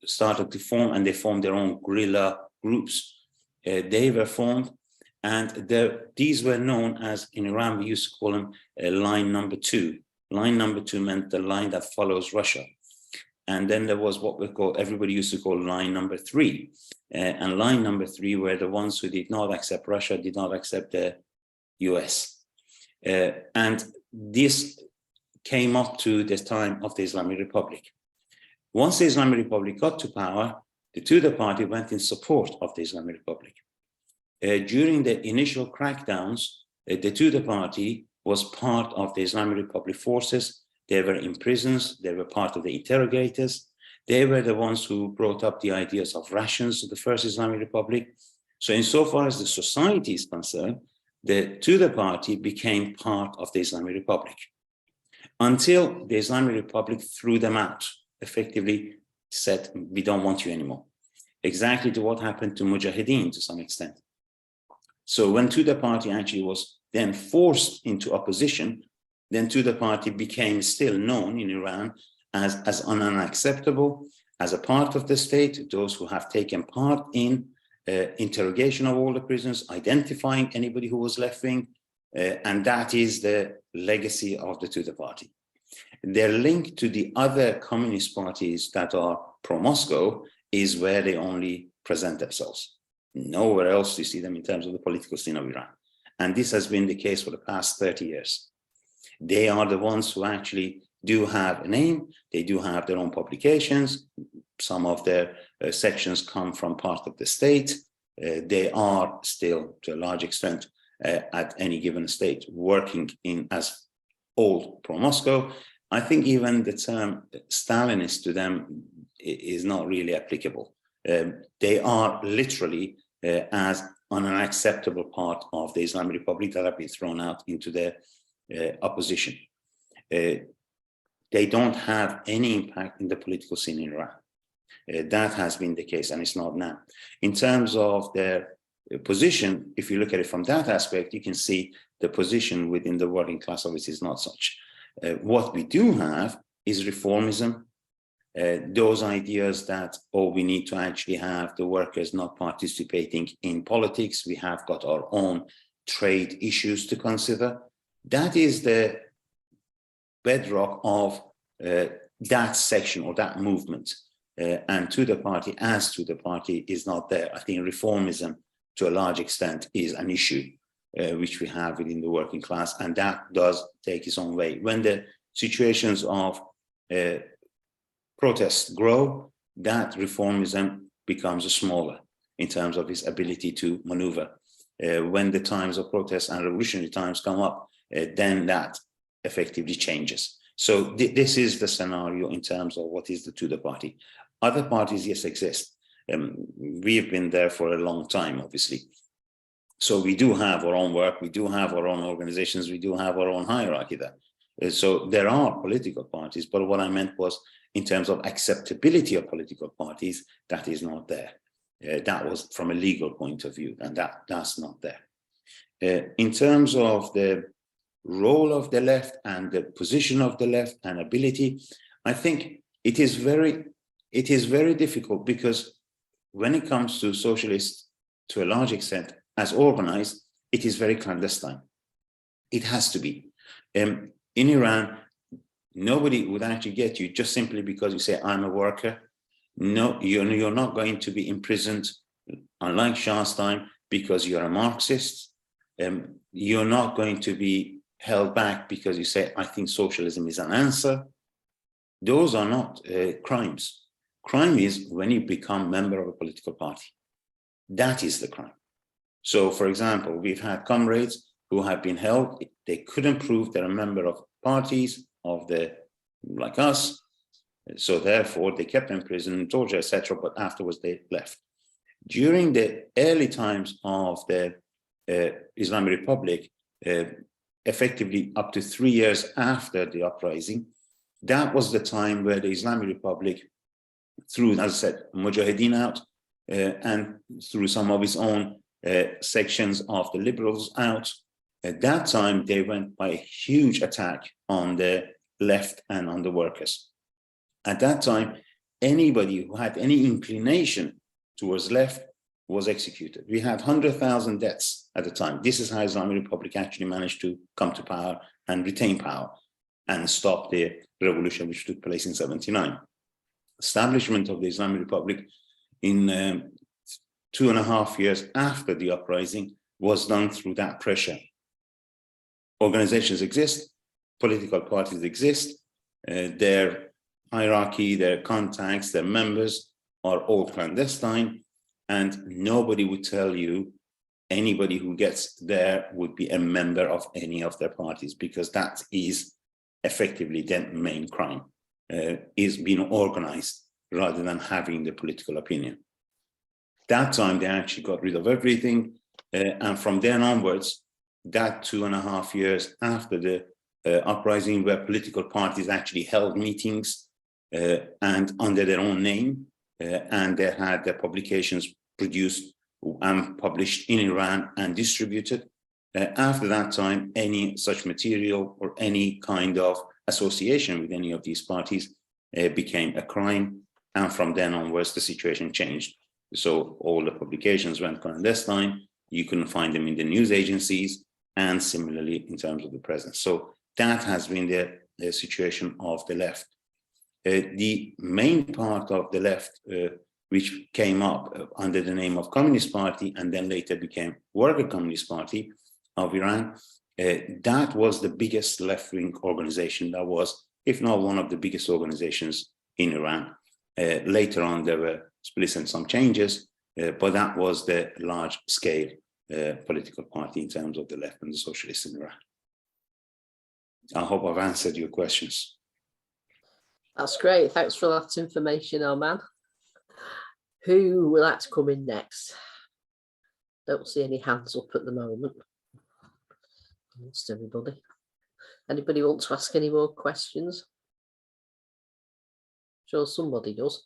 started to form, and they formed their own guerrilla groups. They were formed, and these were known as, in Iran, we used to call them line number 2. Line number 2 meant the line that follows Russia. And then there was what we call, everybody used to call line number 3. And line number 3 were the ones who did not accept Russia, did not accept the US. And this came up to the time of the Islamic Republic. Once the Islamic Republic got to power, the Tudor Party went in support of the Islamic Republic. During the initial crackdowns, the Tudor Party was part of the Islamic Republic forces. They were in prisons. They were part of the interrogators. They were the ones who brought up the ideas of rations to the first Islamic Republic. So insofar as the society is concerned, the Tudor Party became part of the Islamic Republic until the Islamic Republic threw them out, effectively said, we don't want you anymore. Exactly to what happened to Mujahideen to some extent. So when Tudor Party actually was then forced into opposition, then Tudor Party became still known in Iran as unacceptable, as a part of the state, those who have taken part in interrogation of all the prisoners, identifying anybody who was left-wing, and that is the legacy of the Tudor Party. Their link to the other communist parties that are pro-Moscow is where they only present themselves. Nowhere else do you see them in terms of the political scene of Iran. And this has been the case for the past 30 years. They are the ones who actually do have a name. They do have their own publications. Some of their sections come from part of the state. They are still, to a large extent, at any given state, working in as old pro-Moscow. I think even the term Stalinist to them is not really applicable. They are literally as an unacceptable part of the Islamic Republic that have been thrown out into the opposition. They don't have any impact in the political scene in Iran. That has been the case, and it's not now. In terms of their position, if you look at it from that aspect, you can see the position within the working class obviously is not such. What we do have is reformism, those ideas that, oh, we need to actually have the workers not participating in politics. We have got our own trade issues to consider. That is the bedrock of that section or that movement. And Tudor Party, as Tudor Party, is not there. I think reformism, to a large extent, is an issue which we have within the working class, and that does take its own way. When the situations of protests grow, that reformism becomes smaller in terms of its ability to maneuver. When the times of protests and revolutionary times come up, then that effectively changes. So this is the scenario in terms of what is the Tudor Party. Other parties, yes, exist. We've been there for a long time, obviously. So we do have our own work, we do have our own organizations, we do have our own hierarchy there. So there are political parties, but what I meant was in terms of acceptability of political parties, that is not there. That was from a legal point of view, and that's not there. In terms of the role of the left and the position of the left and ability, I think it is very difficult, because when it comes to socialists, to a large extent, as organized, it is very clandestine. It has to be. In Iran, nobody would actually get you just simply because you say, I'm a worker. No, you're not going to be imprisoned, unlike Shah's time, because you're a Marxist. You're not going to be held back because you say, I think socialism is an answer. Those are not crimes. Crime is when you become member of a political party. That is the crime. So, for example, we've had comrades who have been held. They couldn't prove they're a member of parties like us. So therefore, they kept them in prison, torture, etc. But afterwards, they left. During the early times of the Islamic Republic, effectively up to 3 years after the uprising, that was the time where the Islamic Republic, through, as I said, Mujahideen out, and through some of its own sections of the liberals out, at that time, they went by a huge attack on the left and on the workers. At that time, anybody who had any inclination towards left was executed. We had 100,000 deaths at the time. This is how Islamic Republic actually managed to come to power and retain power and stop the revolution which took place in 79. Establishment of the Islamic Republic in 2.5 years after the uprising was done through that pressure. Organizations exist, political parties exist, their hierarchy, their contacts, their members are all clandestine, and nobody would tell you anybody who gets there would be a member of any of their parties, because that is effectively the main crime, is being organized rather than having the political opinion. That time they actually got rid of everything, and from then onwards, that 2.5 years after the uprising, where political parties actually held meetings and under their own name, and they had their publications produced and published in Iran and distributed. After that time, any such material or any kind of association with any of these parties became a crime, and from then onwards, the situation changed. So all the publications went clandestine. You couldn't find them in the news agencies, and similarly in terms of the presence. So that has been the situation of the left. The main part of the left, which came up under the name of Communist Party and then later became Worker Communist Party of Iran, that was the biggest left-wing organization. That was, if not one of the biggest organizations in Iran. Later on, there were splits and some changes, but that was the large-scale political party in terms of the left and the socialists in Iran. I hope I've answered your questions. That's great. Thanks for that information, Aman. Who would like to come in next? Don't see any hands up at the moment. Almost everybody. Anybody want to ask any more questions? Sure, somebody does.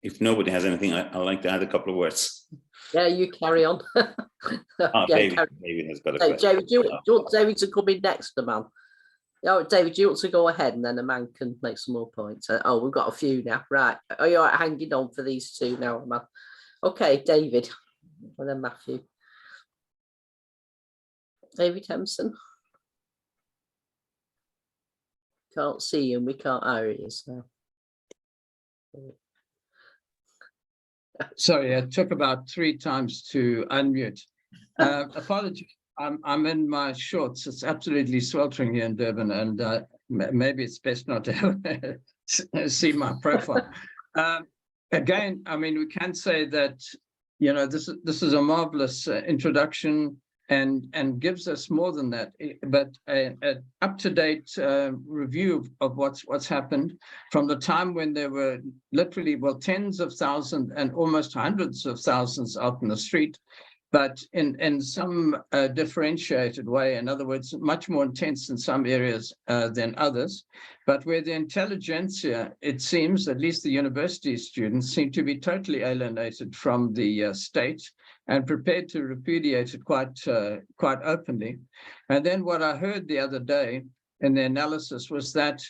If nobody has anything, I'd like to add a couple of words. Yeah, you carry on. Yeah, David has got a question. David, do you want David to come in next, Aman? Oh, David, do you want to go ahead and then Aman can make some more points? Oh, we've got a few now. Right. Are you all right hanging on for these two now, Aman? Okay, David. And then Matthew. David Hempson. Can't see him. We can't. Oh, he is now. Sorry, it took about 3 times to unmute. Apologies, I'm in my shorts. It's absolutely sweltering here in Durban, and maybe it's best not to see my profile. Again, I mean, we can say that, you know, this is a marvelous introduction. and gives us more than that, but an up-to-date review of what's happened from the time when there were literally, well, tens of thousands and almost hundreds of thousands out in the street, but in some differentiated way. In other words, much more intense in some areas than others, but where the intelligentsia, it seems, at least the university students, seem to be totally alienated from the state and prepared to repudiate it quite openly. And then what I heard the other day in the analysis was that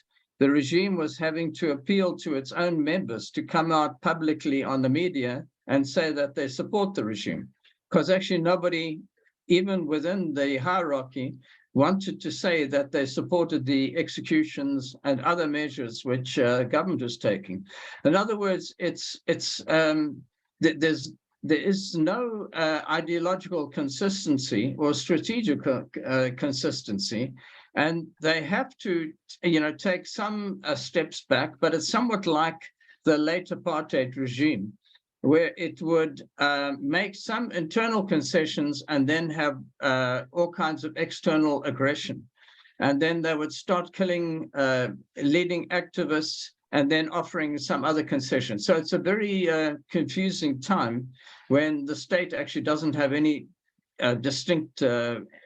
the regime was having to appeal to its own members to come out publicly on the media and say that they support the regime. Because actually nobody, even within the hierarchy, wanted to say that they supported the executions and other measures which government was taking. In other words, there is no ideological consistency or strategic consistency, and they have to, take some steps back. But it's somewhat like the late apartheid regime, where it would make some internal concessions and then have all kinds of external aggression. And then they would start killing leading activists and then offering some other concessions. So it's a very confusing time when the state actually doesn't have any distinct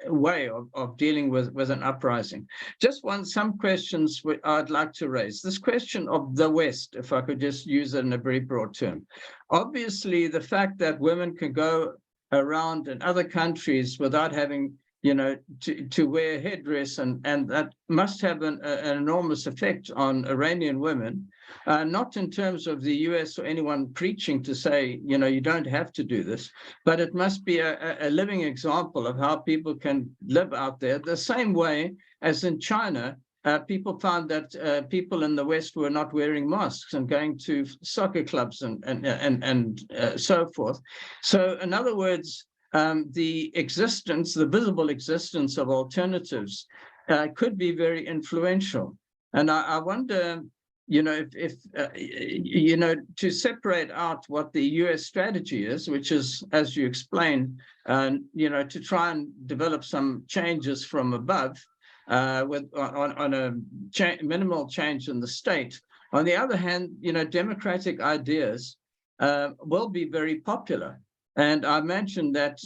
way of dealing with an uprising. Just some questions I'd like to raise. This question of the West, if I could just use it in a very broad term. Obviously, the fact that women can go around in other countries without having, to wear headdress, and that must have an enormous effect on Iranian women, not in terms of the US or anyone preaching to say, you don't have to do this, but it must be a living example of how people can live out there the same way as in China. People found that people in the West were not wearing masks and going to soccer clubs and so forth. So in other words, the visible existence of alternatives could be very influential. And I wonder, if to separate out what the US strategy is, which is, as you explained, to try and develop some changes from above, on a minimal change in the state. On the other hand, democratic ideas will be very popular. And I mentioned that,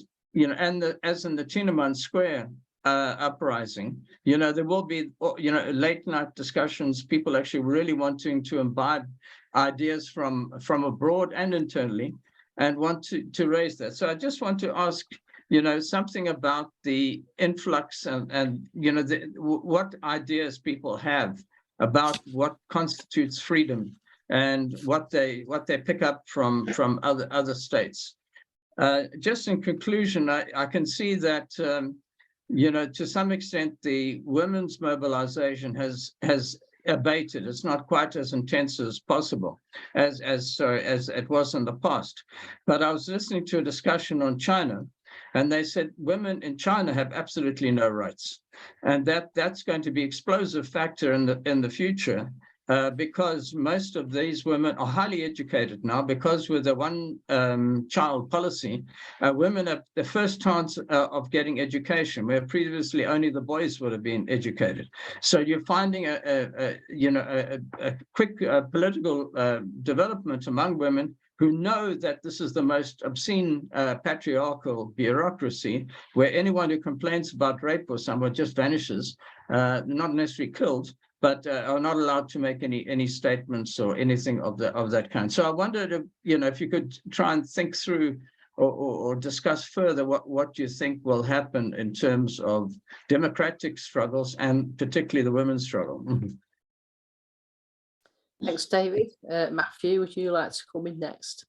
as in the Tiananmen Square uprising, there will be, late night discussions, people actually really wanting to imbibe ideas from abroad and internally, and want to raise that. So I just want to ask, something about the influx and what ideas people have about what constitutes freedom and what they pick up from other states. Just in conclusion, I can see that to some extent the women's mobilization has abated. It's not quite as intense as possible as it was in the past. But I was listening to a discussion on China, and they said women in China have absolutely no rights, and that's going to be an explosive factor in the future, because most of these women are highly educated now, because with the one-child policy, women have the first chance of getting education, where previously only the boys would have been educated. So you're finding a quick political development among women who know that this is the most obscene patriarchal bureaucracy, where anyone who complains about rape or someone just vanishes, not necessarily killed, but are not allowed to make any statements or anything of that kind. So I wondered if you could try and think through or discuss further what you think will happen in terms of democratic struggles, and particularly the women's struggle. Thanks, David. Matthew, would you like to come in next?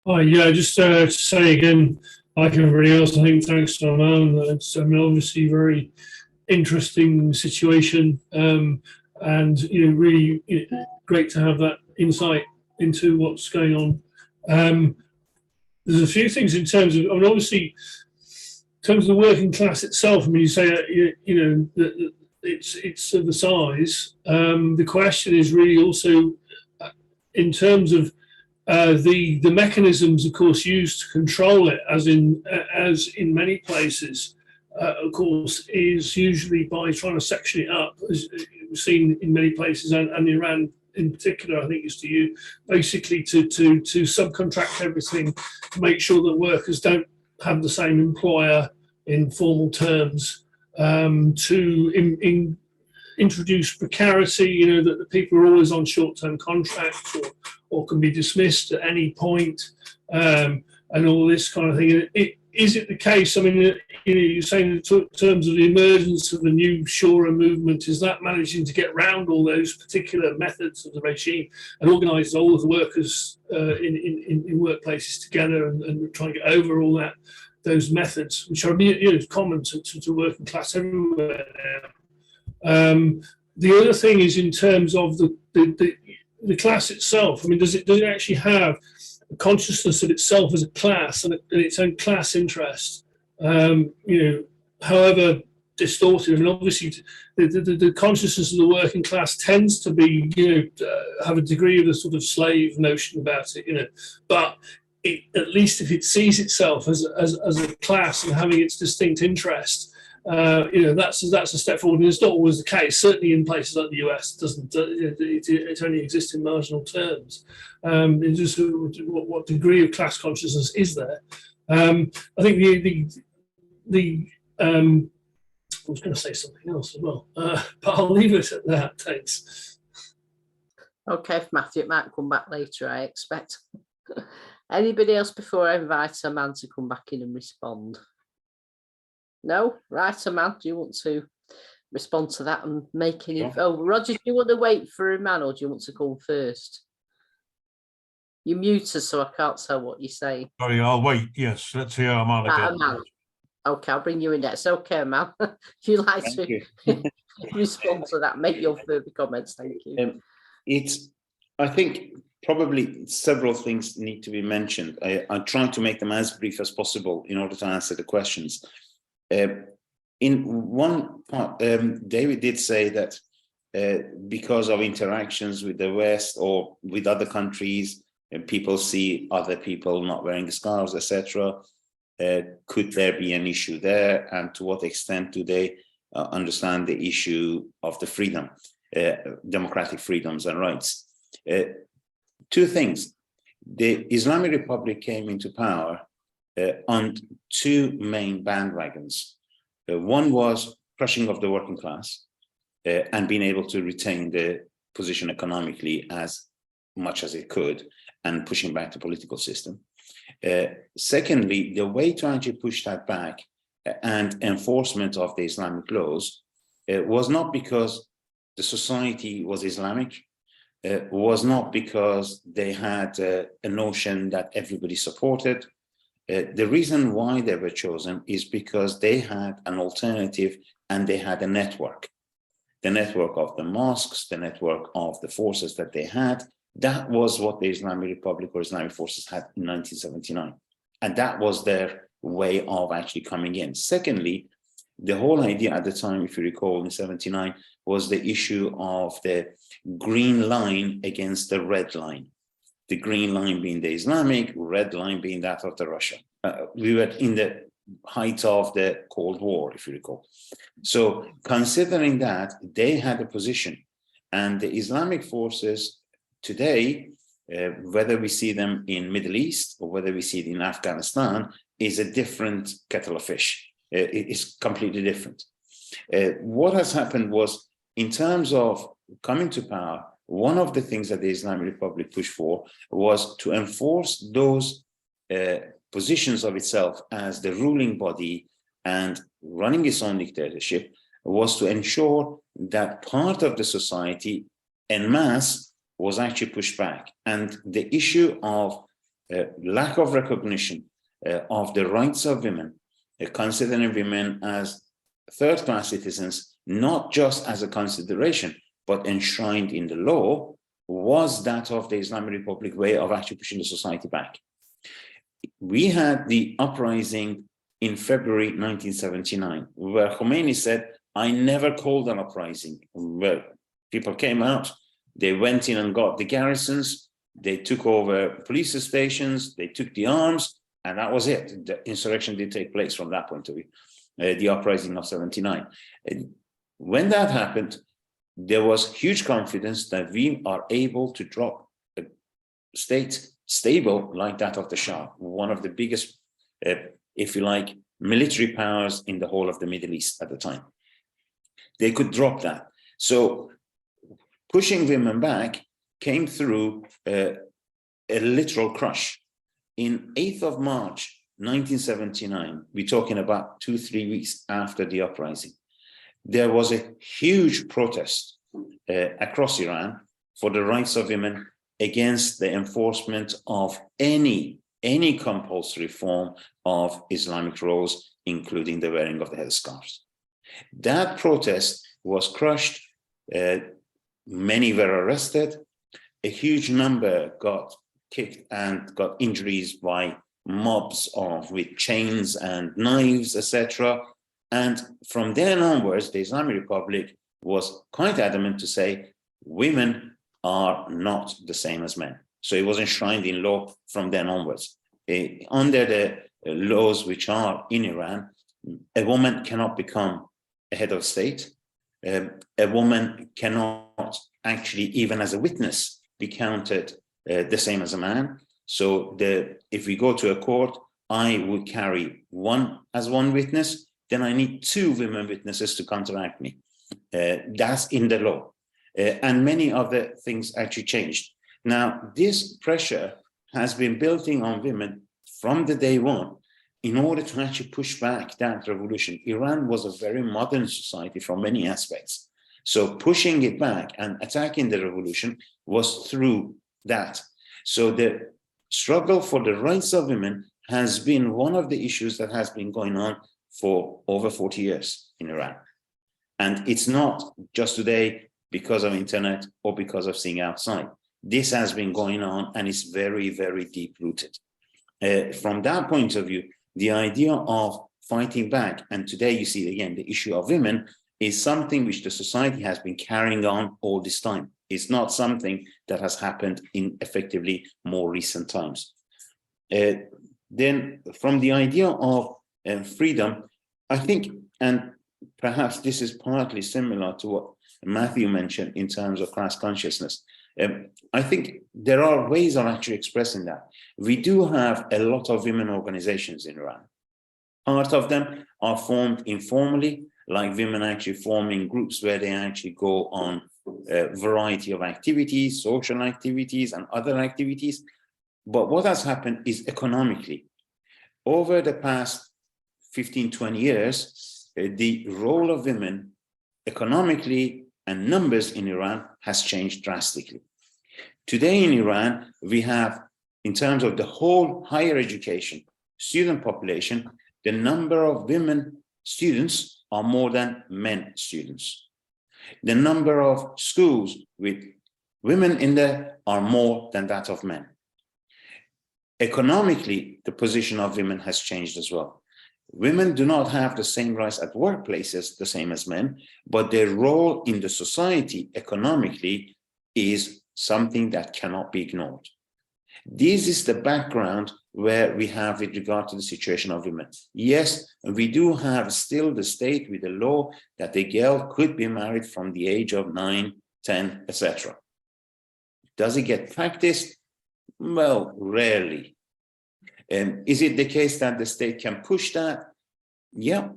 Yeah, just to say again, like everybody else, I think thanks to Aman. It's obviously very interesting situation, and really great to have that insight into what's going on. There's a few things in terms of, obviously, in terms of the working class itself. You say that it's of the size. The question is really also in terms of the mechanisms, of course, used to control it, as in many places, of course, is usually by trying to section it up, as we've seen in many places, and Iran in particular, I think, used to use basically to subcontract everything to make sure that workers don't have the same employer in formal terms, to introduce precarity, that the people are always on short-term contracts or can be dismissed at any point, and all this kind of thing. Is it the case? I mean, you're saying in terms of the emergence of the new Shura movement, is that managing to get round all those particular methods of the regime and organise all of the workers in workplaces together and try and get over all those methods, which are common to working class everywhere now? The other thing is in terms of the class itself. I mean, does it actually have a consciousness of itself as a class and its own class interest? However distorted. I mean, obviously, the consciousness of the working class tends to be, have a degree of a sort of slave notion about it, but at least if it sees itself as a class and having its distinct interest, that's a step forward. And it's not always the case. Certainly in places like the US, it only exists in marginal terms. It's just what degree of class consciousness is there? I think I was going to say something else as well, but I'll leave it at that. Thanks. Okay, Matthew, it might come back later, I expect. Anybody else before I invite Aman to come back in and respond? No? Right, Aman, do you want to respond to that and make any... Yeah. Oh, Roger, do you want to wait for Aman or do you want to go first? You're muted, so I can't tell what you say. Sorry, I'll wait. Yes, let's hear Aman again. Aman. Okay, I'll bring you in next. Okay, Aman. If you'd like to respond to that, make your further comments. Thank you. I think probably several things need to be mentioned. I'm trying to make them as brief as possible in order to answer the questions. In one part, David did say that because of interactions with the West or with other countries, and people see other people not wearing scarves, etc. Could there be an issue there? And to what extent do they understand the issue of the freedom, democratic freedoms and rights? Two things. The Islamic Republic came into power on two main bandwagons. One was crushing of the working class and being able to retain the position economically as much as it could and pushing back the political system. Secondly, the way to actually push that back and enforcement of the Islamic laws was not because the society was Islamic, was not because they had a notion that everybody supported. The reason why they were chosen is because they had an alternative and they had a network. The network of the mosques, the network of the forces that they had. That was what the Islamic Republic or Islamic forces had in 1979. And that was their way of actually coming in. Secondly, the whole idea at the time, if you recall, in 79, was the issue of the green line against the red line. The green line being the Islamic, red line being that of the Russia. We were in the height of the Cold War, if you recall. So considering that, they had a position. And the Islamic forces today, whether we see them in Middle East or whether we see it in Afghanistan, is a different kettle of fish. It's completely different. What has happened was, in terms of coming to power, one of the things that the Islamic Republic pushed for was to enforce those positions of itself as the ruling body and running its own dictatorship, was to ensure that part of the society en masse was actually pushed back. And the issue of lack of recognition of the rights of women, considering women as third-class citizens, not just as a consideration, but enshrined in the law, was that of the Islamic Republic way of actually pushing the society back. We had the uprising in February 1979, where Khomeini said, I never called an uprising, where people came out, they went in and got the garrisons, They took over police stations, they took the arms, and that was it. The insurrection did take place from that point of view, the uprising of 79. When that happened, there was huge confidence that we are able to drop a state stable like that of the Shah, one of the biggest, if you like, military powers in the whole of the Middle East at the time. They could drop that. So pushing women back came through a literal crush. In 8th of March, 1979, we're talking about 2-3 weeks after the uprising, there was a huge protest across Iran for the rights of women against the enforcement of any compulsory form of Islamic roles, including the wearing of the headscarves. That protest was crushed. Many were arrested. A huge number got kicked and got injuries by mobs with chains and knives, etc. And from then onwards, the Islamic Republic was quite adamant to say women are not the same as men. So it was enshrined in law from then onwards. Under the laws which are in Iran, a woman cannot become a head of state. A woman cannot actually, even as a witness, be counted the same as a man. So if we go to a court, I would carry one witness, then I need 2 women witnesses to counteract me. That's in the law. And many other things actually changed. Now, this pressure has been building on women from the day one in order to actually push back that revolution. Iran was a very modern society from many aspects. So pushing it back and attacking the revolution was through that. So the struggle for the rights of women has been one of the issues that has been going on for over 40 years in Iran. And it's not just today because of internet or because of seeing outside. This has been going on and it's very, very deep rooted. From that point of view, the idea of fighting back, and today you see again the issue of women, is something which the society has been carrying on all this time. It's not something that has happened in effectively more recent times. Then from the idea of freedom, I think, and perhaps this is partly similar to what Matthew mentioned in terms of class consciousness, I think there are ways of actually expressing that. We do have a lot of women organizations in Iran. Part of them are formed informally, like women actually forming groups where they actually go on a variety of activities, social activities and other activities. But what has happened is economically, over the past 15, 20 years, the role of women economically and numbers in Iran has changed drastically. Today in Iran, we have, in terms of the whole higher education student population, the number of women students are more than men students. The number of schools with women in there are more than that of men. Economically, the position of women has changed as well. Women do not have the same rights at workplaces, the same as men, but their role in the society economically is something that cannot be ignored. This is the background where we have with regard to the situation of women. Yes, we do have still the state with a law that a girl could be married from the age of 9, 10, etc. Does it get practiced? Well, rarely. Is it the case that the state can push that? Yeah,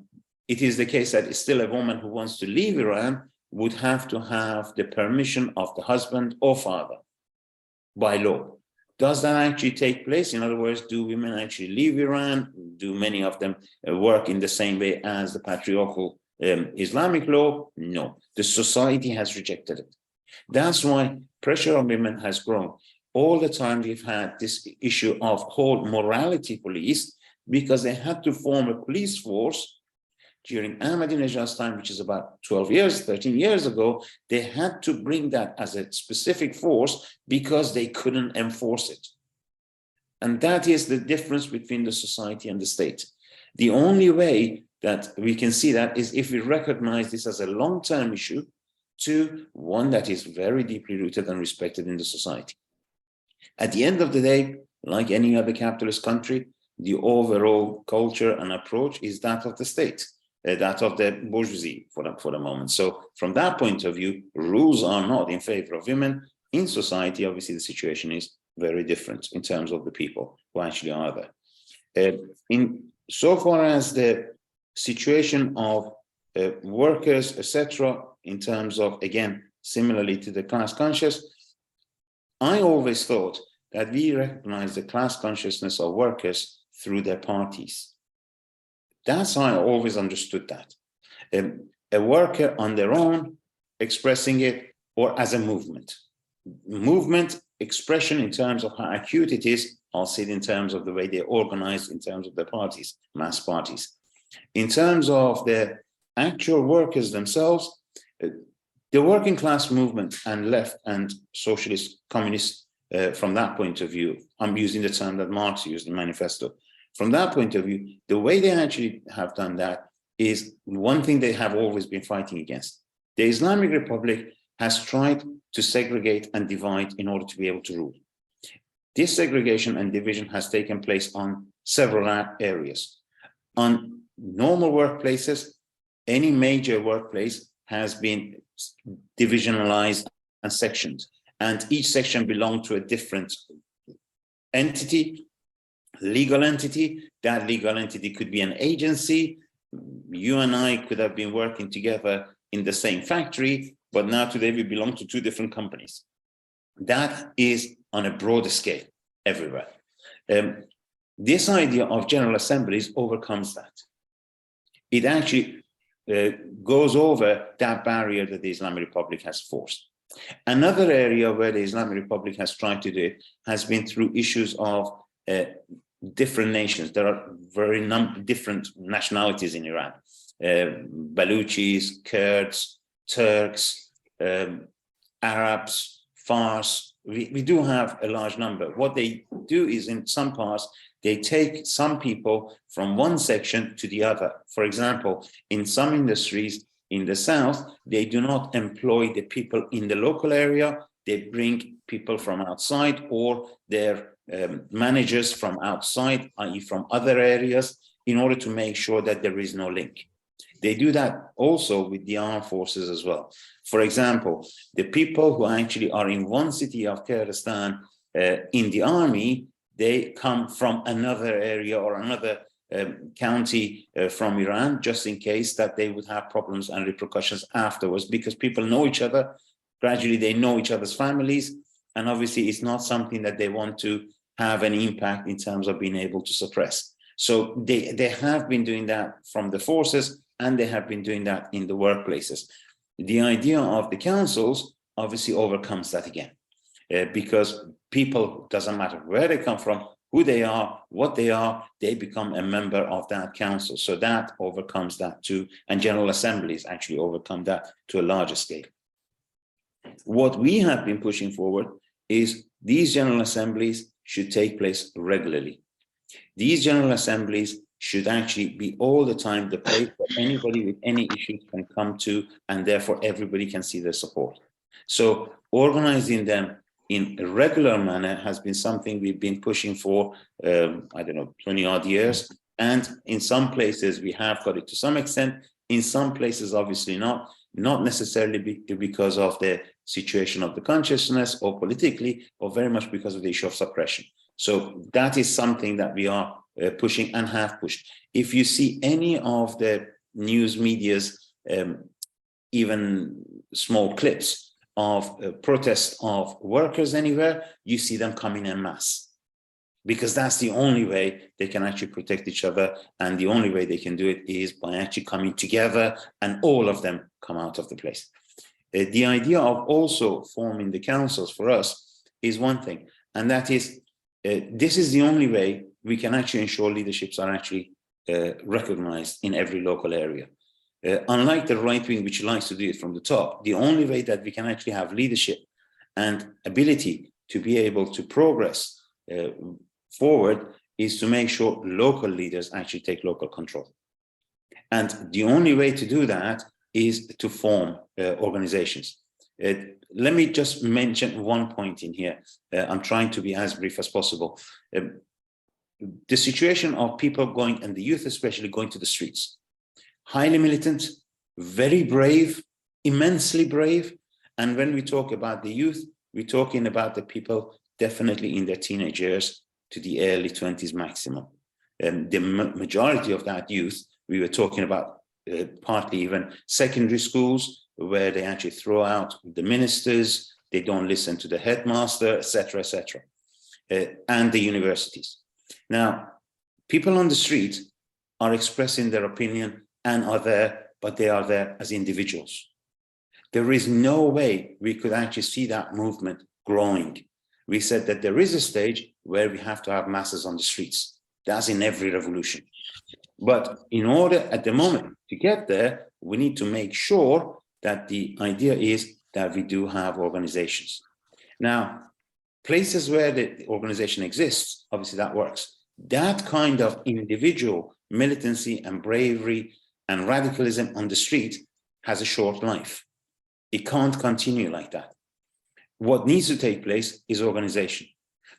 it is the case that still a woman who wants to leave Iran would have to have the permission of the husband or father by law. Does that actually take place? In other words, do women actually leave Iran? Do many of them work in the same way as the patriarchal Islamic law? No, the society has rejected it. That's why pressure on women has grown. All the time we've had this issue of called morality police, because they had to form a police force during Ahmadinejad's time, which is about 13 years ago. They had to bring that as a specific force because they couldn't enforce it. And that is the difference between the society and the state. The only way that we can see that is if we recognize this as a long-term issue to one that is very deeply rooted and respected in the society. At the end of the day, like any other capitalist country, the overall culture and approach is that of the state, that of the bourgeoisie for the moment. So from that point of view, rules are not in favor of women. In society, obviously, the situation is very different in terms of the people who actually are there. In so far as the situation of workers, etc., in terms of, again, similarly to the class conscious, I always thought that we recognize the class consciousness of workers through their parties. That's how I always understood that. A worker on their own expressing it, or as a movement. Movement expression in terms of how acute it is, I'll see it in terms of the way they organize in terms of the parties, mass parties. In terms of the actual workers themselves, the working class movement and left and socialist, communist, from that point of view, I'm using the term that Marx used in the manifesto. From that point of view, the way they actually have done that is one thing they have always been fighting against. The Islamic Republic has tried to segregate and divide in order to be able to rule. This segregation and division has taken place on several areas. On normal workplaces, any major workplace has been divisionalized and sectioned, and each section belonged to a different entity, legal entity. That legal entity could be an agency. You and I could have been working together in the same factory, but now today we belong to two different companies. That is on a broader scale everywhere. This idea of general assemblies overcomes that. It actually goes over that barrier that the Islamic Republic has forced. Another area where the Islamic Republic has tried to do it has been through issues of different nations. There are very different nationalities in Iran. Baluchis, Kurds, Turks, Arabs, Fars. We do have a large number. What they do is, in some parts, they take some people from one section to the other. For example, in some industries in the south, they do not employ the people in the local area. They bring people from outside, or their managers from outside, i.e. from other areas, in order to make sure that there is no link. They do that also with the armed forces as well. For example, the people who actually are in one city of Kurdistan in the army, they come from another area or another county from Iran, just in case that they would have problems and repercussions afterwards, because people know each other. Gradually, they know each other's families, and obviously it's not something that they want to have an impact in terms of being able to suppress. So they have been doing that from the forces, and they have been doing that in the workplaces. The idea of the councils obviously overcomes that again, because people, doesn't matter where they come from, who they are, what they are, they become a member of that council. So that overcomes that too, and general assemblies actually overcome that to a larger scale. What we have been pushing forward is these general assemblies should take place regularly. These general assemblies should actually be all the time the place that anybody with any issues can come to, and therefore everybody can see their support. So organizing them in a regular manner has been something we've been pushing for, 20 odd years. And in some places we have got it to some extent. In some places, obviously not necessarily because of the situation of the consciousness or politically, or very much because of the issue of suppression. So that is something that we are pushing and have pushed. If you see any of the news media's even small clips of protests of workers anywhere, you see them coming en masse, because that's the only way they can actually protect each other, and the only way they can do it is by actually coming together, and all of them come out of the place. The idea of also forming the councils for us is one thing, and that is this is the only way we can actually ensure leaderships are actually recognized in every local area. Unlike the right wing, which likes to do it from the top, the only way that we can actually have leadership and ability to be able to progress forward is to make sure local leaders actually take local control. And the only way to do that is to form organizations. Let me just mention one point in here. I'm trying to be as brief as possible. The situation of people going, and the youth especially, going to the streets. Highly militant, very brave, immensely brave. And when we talk about the youth, we're talking about the people definitely in their teenage years to the early 20s maximum. The majority of that youth, we were talking about partly even secondary schools, where they actually throw out the ministers, they don't listen to the headmaster, etc., etc., and the universities. Now, people on the street are expressing their opinion and are there, but they are there as individuals. There is no way we could actually see that movement growing. We said that there is a stage where we have to have masses on the streets. That's in every revolution. But in order at the moment to get there, we need to make sure that the idea is that we do have organizations. Now, places where the organization exists, obviously that works. That kind of individual militancy and bravery and radicalism on the street has a short life. It can't continue like that. What needs to take place is organization.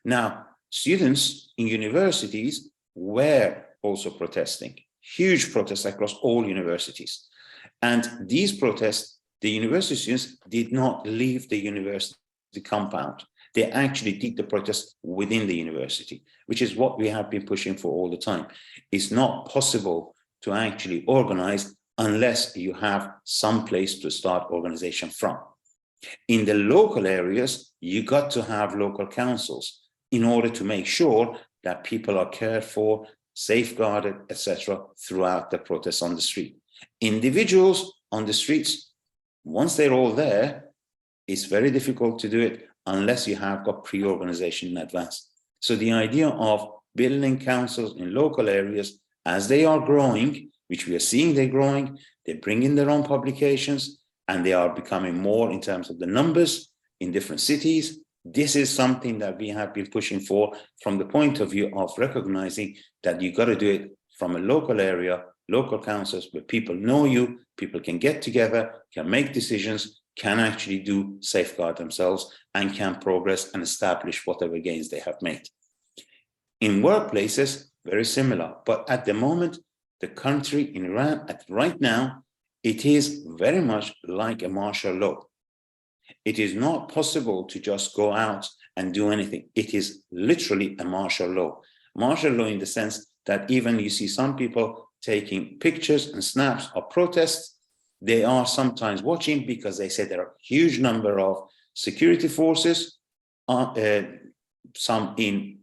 Now, students in universities were also protesting, huge protests across all universities. And these protests, the university students did not leave the university compound. They actually did the protest within the university, which is what we have been pushing for all the time. It's not possible to actually organize unless you have some place to start organization from. In the local areas, you got to have local councils in order to make sure that people are cared for, safeguarded, etc., throughout the protests on the street. Individuals on the streets, once they're all there, it's very difficult to do it unless you have got pre-organization in advance. So the idea of building councils in local areas as they are growing, which we are seeing they're growing, they bring in their own publications, and they are becoming more in terms of the numbers in different cities. This is something that we have been pushing for from the point of view of recognizing that you got to do it from a local area, local councils where people know you, people can get together, can make decisions, can actually do safeguard themselves, and can progress and establish whatever gains they have made. In workplaces, very similar, but at the moment, the country in Iran, right now, it is very much like a martial law. It is not possible to just go out and do anything. It is literally a martial law. Martial law in the sense that even you see some people taking pictures and snaps of protests. They are sometimes watching because they say there are a huge number of security forces, some in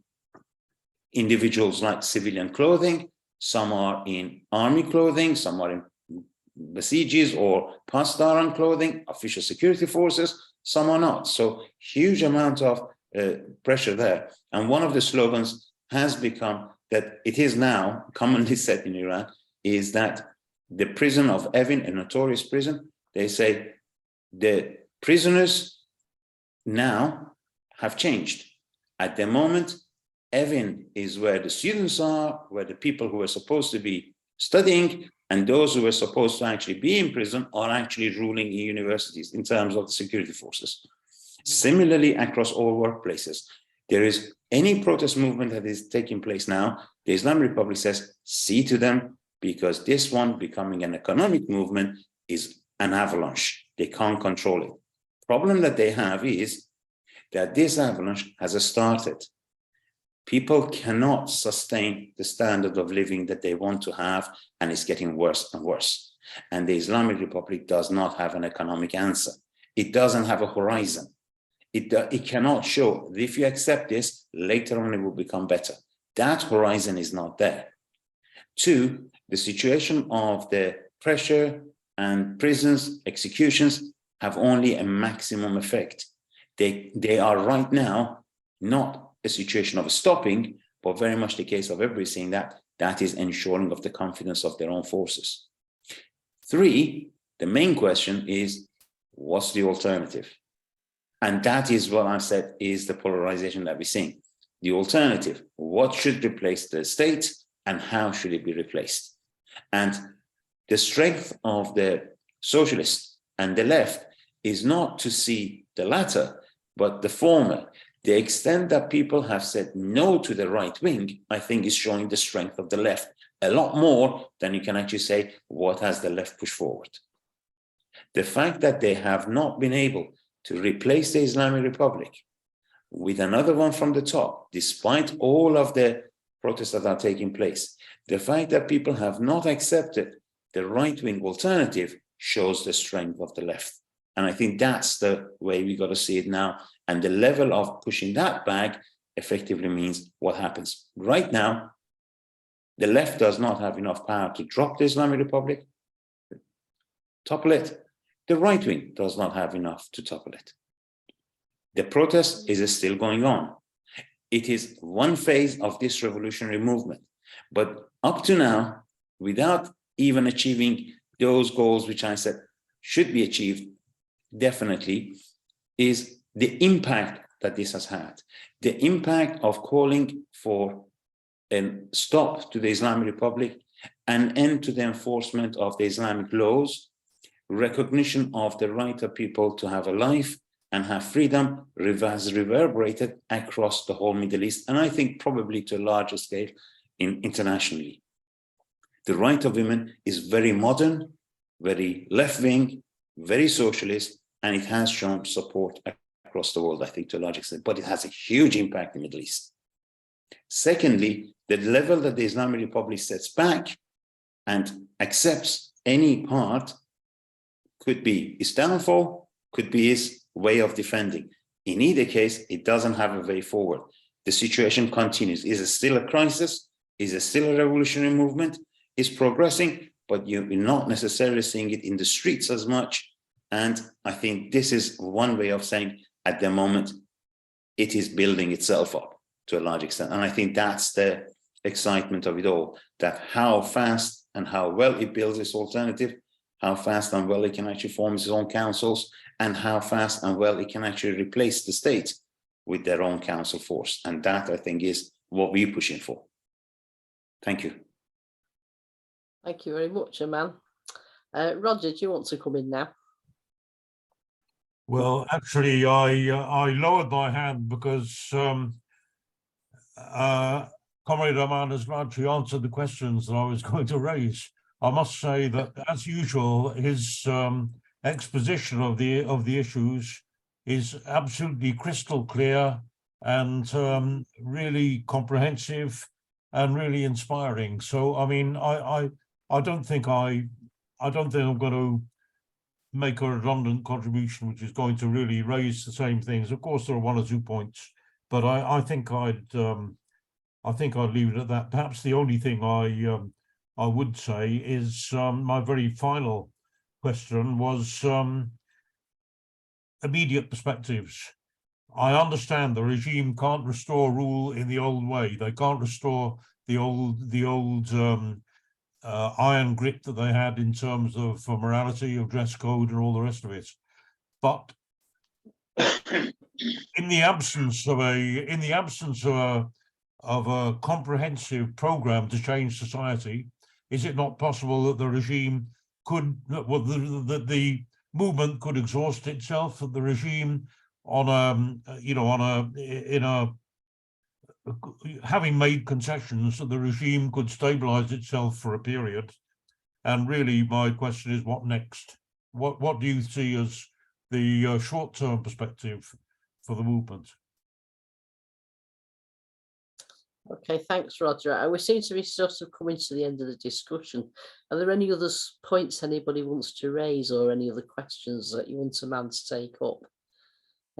individuals like civilian clothing, some are in army clothing, some are in Basijis or Pasdaran clothing, official security forces, some are not. So huge amount of pressure there. And one of the slogans has become that it is now commonly said in Iran is that the prison of Evin, a notorious prison, they say the prisoners now have changed. At the moment, Evin is where the students are, where the people who are supposed to be studying, and those who are supposed to actually be in prison are actually ruling in universities in terms of the security forces. Similarly, across all workplaces, there is any protest movement that is taking place now, the Islamic Republic says, see to them, because this one becoming an economic movement is an avalanche. They can't control it. Problem that they have is that this avalanche has started. People cannot sustain the standard of living that they want to have, and it's getting worse and worse. And the Islamic Republic does not have an economic answer. It doesn't have a horizon. It cannot show that if you accept this, later on it will become better. That horizon is not there. Two, the situation of the pressure and prisons, executions have only a maximum effect. They are right now not a situation of stopping, but very much the case of everybody saying that is ensuring of the confidence of their own forces. Three, the main question is, what's the alternative? And that is what I said is the polarization that we're seeing. The alternative, what should replace the state and how should it be replaced? And the strength of the socialists and the left is not to see the latter, but the former. The extent that people have said no to the right wing, I think, is showing the strength of the left a lot more than you can actually say, what has the left pushed forward? The fact that they have not been able to replace the Islamic Republic with another one from the top, despite all of the protests that are taking place, the fact that people have not accepted the right-wing alternative shows the strength of the left. And I think that's the way we got to see it now. And the level of pushing that back effectively means what happens. Right now, the left does not have enough power to drop the Islamic Republic, topple it. The right wing does not have enough to topple it. The protest is still going on. It is one phase of this revolutionary movement. But up to now, without even achieving those goals which I said should be achieved, definitely, is the impact that this has had. The impact of calling for a stop to the Islamic Republic, an end to the enforcement of the Islamic laws, recognition of the right of people to have a life and have freedom has reverberated across the whole Middle East, and I think probably to a larger scale internationally. The right of women is very modern, very left-wing, very socialist, and it has shown support across the world, I think, to a large extent, but it has a huge impact in the Middle East. Secondly, the level that the Islamic Republic sets back and accepts any part could be its downfall, could be its way of defending. In either case, it doesn't have a way forward. The situation continues. Is it still a crisis? Is it still a revolutionary movement? It's progressing, but you're not necessarily seeing it in the streets as much. And I think this is one way of saying at the moment, it is building itself up to a large extent. And I think that's the excitement of it all, that how fast and how well it builds its alternative, how fast and well it can actually form its own councils, and how fast and well it can actually replace the state with their own council force. And that, I think, is what we're pushing for. Thank you. Thank you very much, Aman. Roger, do you want to come in now? Well, actually, I lowered my hand because Comrade Aman has largely answered the questions that I was going to raise. I must say that, as usual, his exposition of the issues is absolutely crystal clear and really comprehensive and really inspiring. So, I mean, I don't think I'm going to make a redundant contribution, which is going to really raise the same things. Of course, there are one or two points, but I think I'd leave it at that. Perhaps the only thing I would say is my very final question was immediate perspectives. I understand the regime can't restore rule in the old way. They can't restore the old iron grip that they had in terms of morality, of dress code, and all the rest of it. But in the absence of a comprehensive program to change society, is it not possible that the regime could, well, the movement could exhaust itself, that the regime having made concessions, that the regime could stabilize itself for a period? And really, my question is, what next? What do you see as the short-term perspective for the movement? Okay, thanks, Roger. We seem to be sort of coming to the end of the discussion. Are there any other points anybody wants to raise, or any other questions that you want Aman to take up?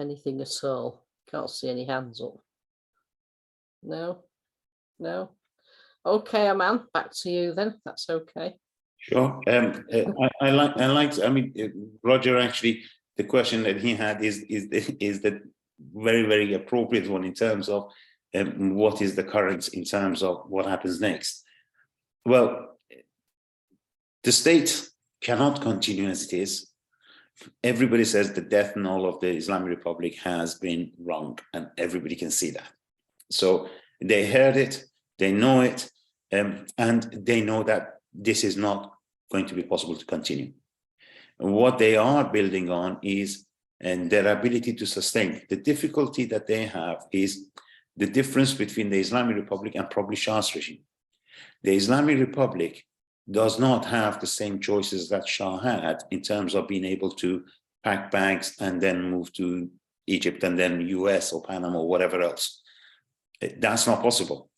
Anything at all? Can't see any hands up. No? Okay, Aman, back to you then. That's okay. Sure. I mean, Roger, actually, the question that he had is the very, very appropriate one in terms of what is the current in terms of what happens next. Well, the state cannot continue as it is. Everybody says the death knell of the Islamic Republic has been wrong, and everybody can see that. So they heard it, they know it, and they know that this is not going to be possible to continue. what they are building on is and their ability to sustain. The difficulty that they have is the difference between the Islamic Republic and probably Shah's regime. The Islamic Republic does not have the same choices that Shah had in terms of being able to pack bags and then move to Egypt and then US or Panama or whatever else. That's not possible.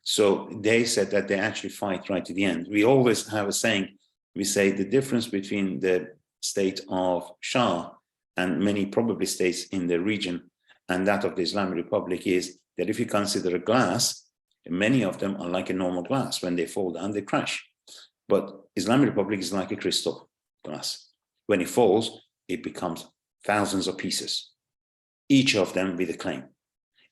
So they said that they actually fight right to the end. We always have a saying, we say the difference between the state of Shah and many probably states in the region and that of the Islamic Republic is that if you consider a glass, many of them are like a normal glass. When they fall down, they crash. But Islamic Republic is like a crystal glass. When it falls, it becomes thousands of pieces, each of them with a claim,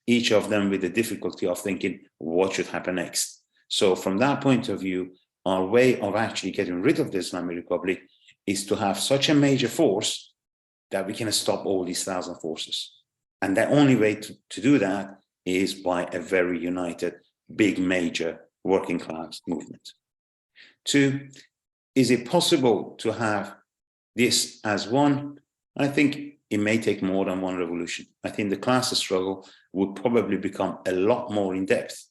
each of them with the difficulty of thinking what should happen next. So from that point of view, our way of actually getting rid of the Islamic Republic is to have such a major force that we can stop all these thousand forces. And the only way to do that is by a very united, big, major working class movement. 2, is it possible to have this as one? I think it may take more than one revolution. I think the class struggle would probably become a lot more in depth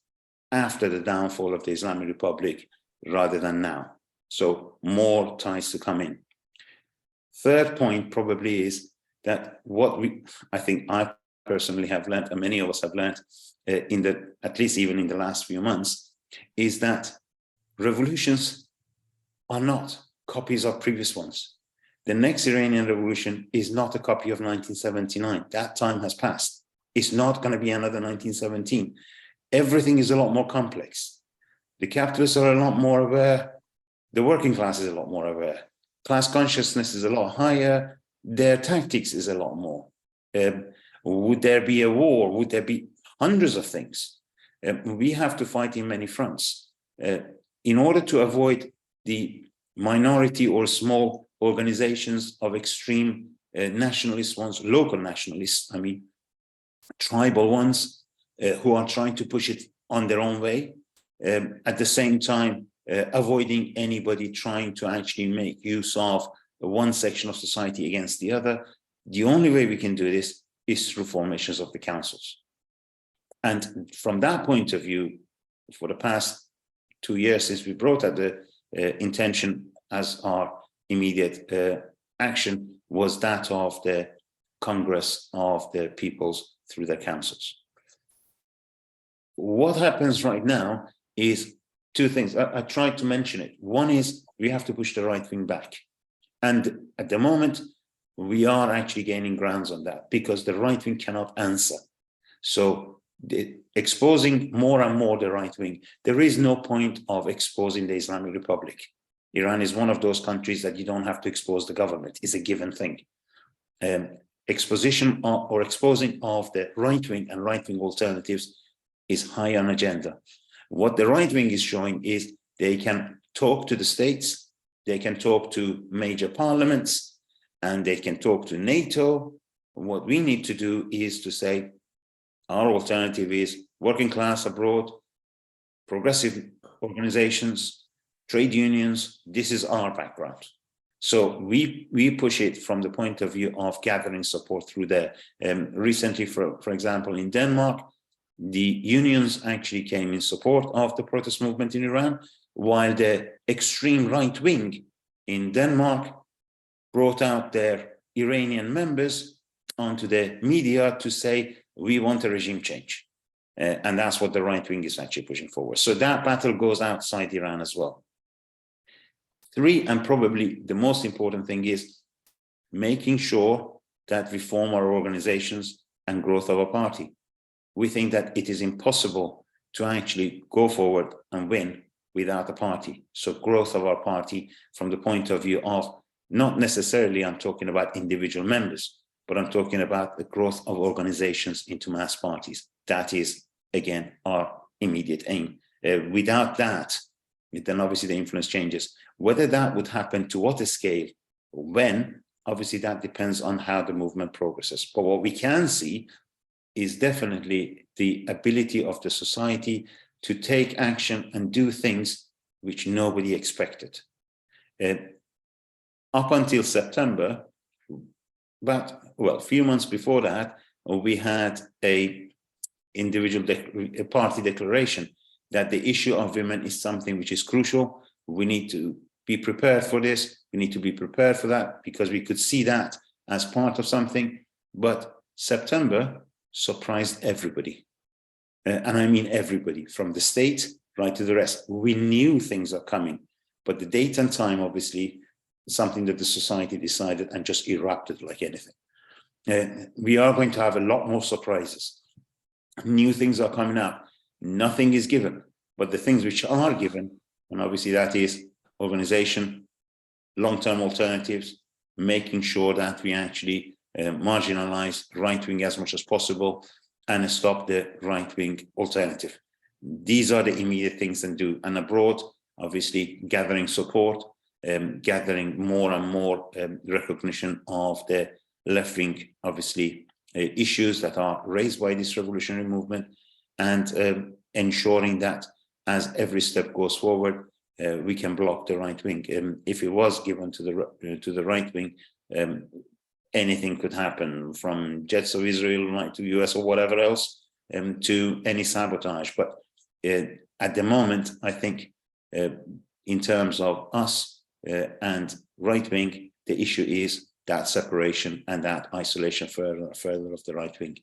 after the downfall of the Islamic Republic rather than now. So more ties to come in. Third point probably is that what I think I personally have learned, and many of us have learned at least even in the last few months, is that revolutions are not copies of previous ones. The next Iranian revolution is not a copy of 1979. That time has passed. It's not going to be another 1917. Everything is a lot more complex. The capitalists are a lot more aware. The working class is a lot more aware. Class consciousness is a lot higher. Their tactics is a lot more. Would there be a war? Would there be hundreds of things? We have to fight in many fronts. In order to avoid the minority or small organizations of extreme nationalist ones, local nationalists, I mean, tribal ones, who are trying to push it on their own way, at the same time, avoiding anybody trying to actually make use of one section of society against the other. The only way we can do this is through formations of the councils. And from that point of view, for the past 2 years since we brought out the intention as our immediate action was that of the Congress of the Peoples through their councils. What happens right now is 2 things. I tried to mention it. One is we have to push the right wing back. And at the moment, we are actually gaining grounds on that because the right wing cannot answer. So exposing more and more the right wing, there is no point of exposing the Islamic Republic. Iran is one of those countries that you don't have to expose the government. It's a given thing. Exposition or exposing of the right wing and right wing alternatives is high on agenda. What the right wing is showing is they can talk to the states, they can talk to major parliaments, and they can talk to NATO. What we need to do is to say our alternative is working class abroad, progressive organizations, trade unions. This is our background. So we push it from the point of view of gathering support through there. Recently, for example, in Denmark, the unions actually came in support of the protest movement in Iran, while the extreme right wing in Denmark brought out their Iranian members onto the media to say, we want a regime change. And that's what the right wing is actually pushing forward. So that battle goes outside Iran as well. 3, and probably the most important thing is making sure that we form our organizations and growth of a party. We think that it is impossible to actually go forward and win without a party. So growth of our party from the point of view of not necessarily I'm talking about individual members, but I'm talking about the growth of organizations into mass parties. That is, again, our immediate aim. Without that, then obviously the influence changes. Whether that would happen, to what scale, when, obviously that depends on how the movement progresses. But what we can see is definitely the ability of the society to take action and do things which nobody expected. up until September, but well, a few months before that, we had a party declaration that the issue of women is something which is crucial. We need to be prepared for this. We need to be prepared for that, because we could see that as part of something. But September surprised everybody. And I mean everybody, from the state right to the rest. We knew things are coming, but the date and time, obviously, something that the society decided and just erupted like anything. We are going to have a lot more surprises. New things are coming out. Nothing is given, but the things which are given, and obviously that is organization, long-term alternatives, making sure that we actually marginalize right-wing as much as possible and stop the right-wing alternative. These are the immediate things to do. And abroad, obviously, gathering support, gathering more and more recognition of the left-wing, obviously, issues that are raised by this revolutionary movement, and ensuring that as every step goes forward, we can block the right wing. If it was given to the right wing, anything could happen, from jets of Israel right to US or whatever else, to any sabotage. But at the moment, I think in terms of us and right wing, the issue is that separation and that isolation further of the right wing.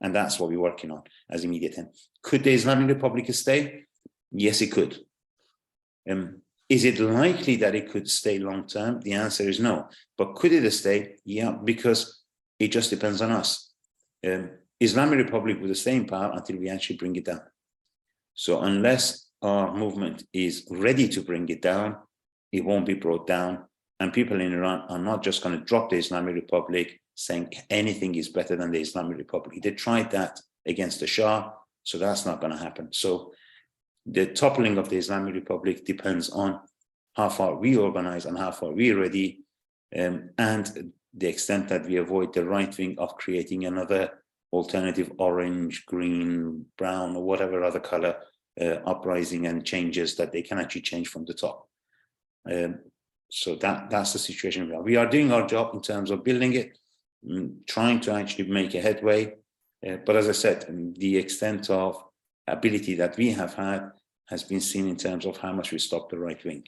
And that's what we're working on as immediate end. Could the Islamic Republic stay? Yes, it could. Is it likely that it could stay long term? The answer is no. But could it stay? Yeah, because it just depends on us. Islamic Republic will stay in power until we actually bring it down. So unless our movement is ready to bring it down, it won't be brought down. And people in Iran are not just going to drop the Islamic Republic, saying anything is better than the Islamic Republic. They tried that against the Shah, so that's not going to happen. So the toppling of the Islamic Republic depends on how far we organize and how far we're ready, and the extent that we avoid the right wing of creating another alternative orange, green, brown, or whatever other color uprising and changes that they can actually change from the top. So that's the situation we are. We are doing our job in terms of building it, trying to actually make a headway. But as I said, the extent of ability that we have had has been seen in terms of how much we stop the right wing.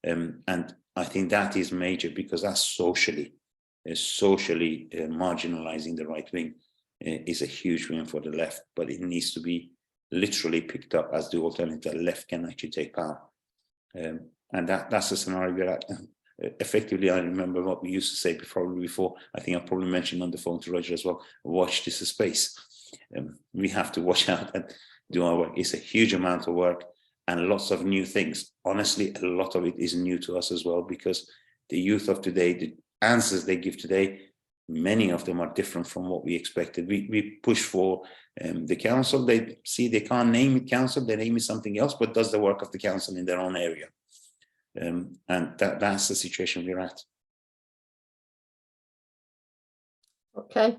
And I think that is major, because that's socially marginalizing the right wing is a huge win for the left, but it needs to be literally picked up as the alternative left can actually take power. And that's the scenario we're at. Effectively, I remember what we used to say before. I think I probably mentioned on the phone to Roger as well, watch this space. We have to watch out and do our work. It's a huge amount of work and lots of new things. Honestly, a lot of it is new to us as well, because the youth of today, the answers they give today, many of them are different from what we expected. We push for the council. They see they can't name it council, they name it something else, but does the work of the council in their own area. And that's the situation we're at. Okay.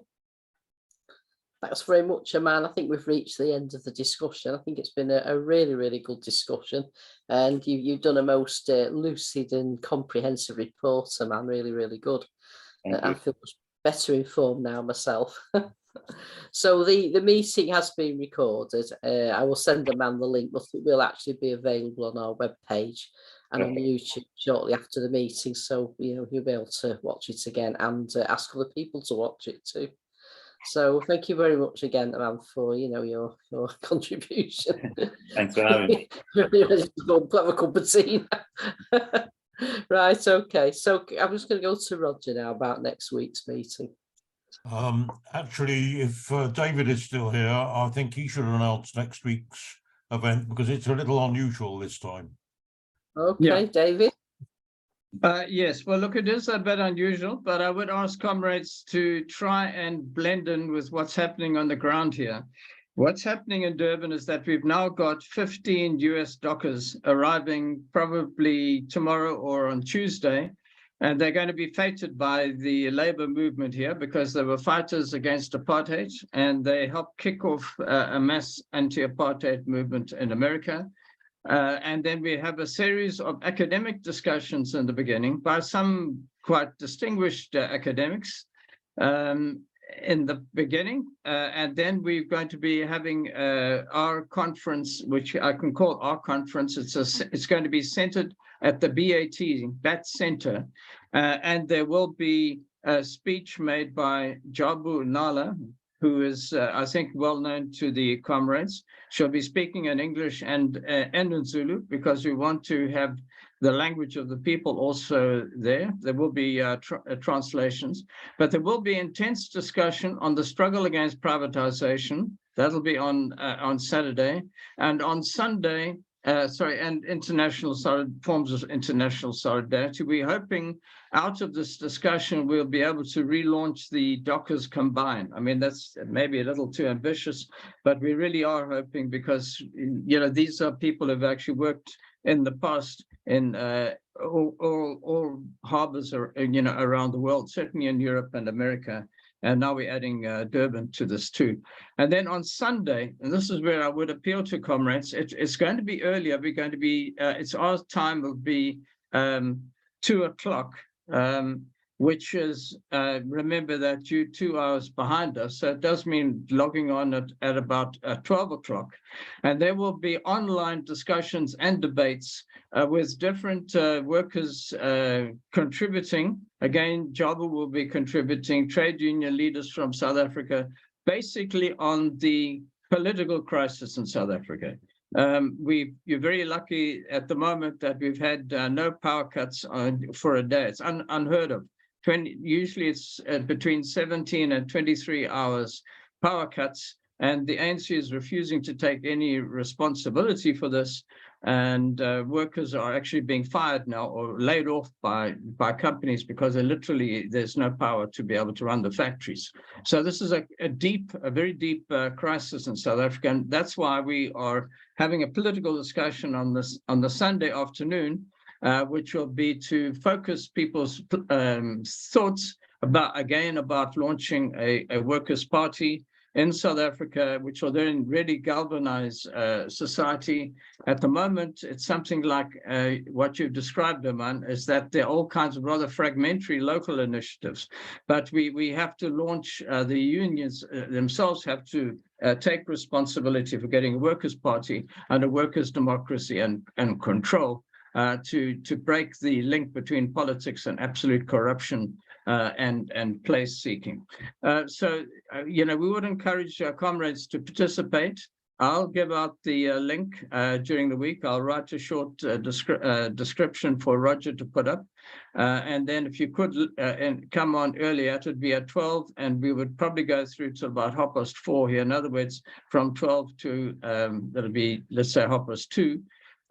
Thanks very much, Aman. I think we've reached the end of the discussion. I think it's been a really, really good discussion. And you've done a most lucid and comprehensive report, Aman. Really, really good. I feel much better informed now myself. So the meeting has been recorded. I will send Aman the link, but it will actually be available on our webpage and on YouTube shortly after the meeting. So, you'll be able to watch it again and ask other people to watch it too. So thank you very much again, Aman, for your contribution. Thanks for having me. Go have a cup of tea. Right, okay. So I'm just going to go to Roger now about next week's meeting. Actually, if David is still here, I think he should announce next week's event, because it's a little unusual this time. Okay, yeah. David? Yes, well, look, it is a bit unusual, but I would ask comrades to try and blend in with what's happening on the ground here. What's happening in Durban is that we've now got 15 US dockers arriving probably tomorrow or on Tuesday, and they're going to be feted by the labor movement here because they were fighters against apartheid, and they helped kick off a mass anti-apartheid movement in America. And then we have a series of academic discussions in the beginning by some quite distinguished academics in the beginning, and then we're going to be having our conference, which I can call our conference. It's going to be centered at the BAT Center, and there will be a speech made by Jabu Nala, who is, I think, well known to the comrades. She'll be speaking in English and in Zulu, because we want to have the language of the people also there. There will be translations, but there will be intense discussion on the struggle against privatization. That'll be on Saturday, and on Sunday, and international forms of international solidarity. We're hoping out of this discussion, we'll be able to relaunch the Dockers Combine. I mean, that's maybe a little too ambitious, but we really are hoping, because, you know, these are people who've actually worked in the past in all harbors, you know, around the world, certainly in Europe and America. And now we're adding Durban to this too. And then on Sunday, and this is where I would appeal to comrades, it's going to be earlier. We're going to be, our time will be 2 o'clock, which is, remember that you're 2 hours behind us. So it does mean logging on at about 12 o'clock. And there will be online discussions and debates with different workers contributing. Again, Jabu will be contributing, trade union leaders from South Africa, basically on the political crisis in South Africa. You're very lucky at the moment that we've had no power cuts for a day. It's unheard of. Usually it's between 17 and 23 hours power cuts, and the ANC is refusing to take any responsibility for this, and workers are actually being fired now or laid off by companies because there's no power to be able to run the factories. So this is a very deep crisis in South Africa, and that's why we are having a political discussion on the Sunday afternoon, which will be to focus people's thoughts about launching a workers' party in South Africa, which will then really galvanize society. At the moment, it's something like what you've described, Aman, is that there are all kinds of rather fragmentary local initiatives, but we have to launch, the unions themselves have to take responsibility for getting a workers' party and a workers' democracy and control, to break the link between politics and absolute corruption and place seeking. You know, we would encourage our comrades to participate. I'll give out the link during the week. I'll write a short description for Roger to put up. And then if you could and come on earlier, it would be at 12, and we would probably go through to about 4:30 here. In other words, from 12 to, that'll be, let's say, 2:30.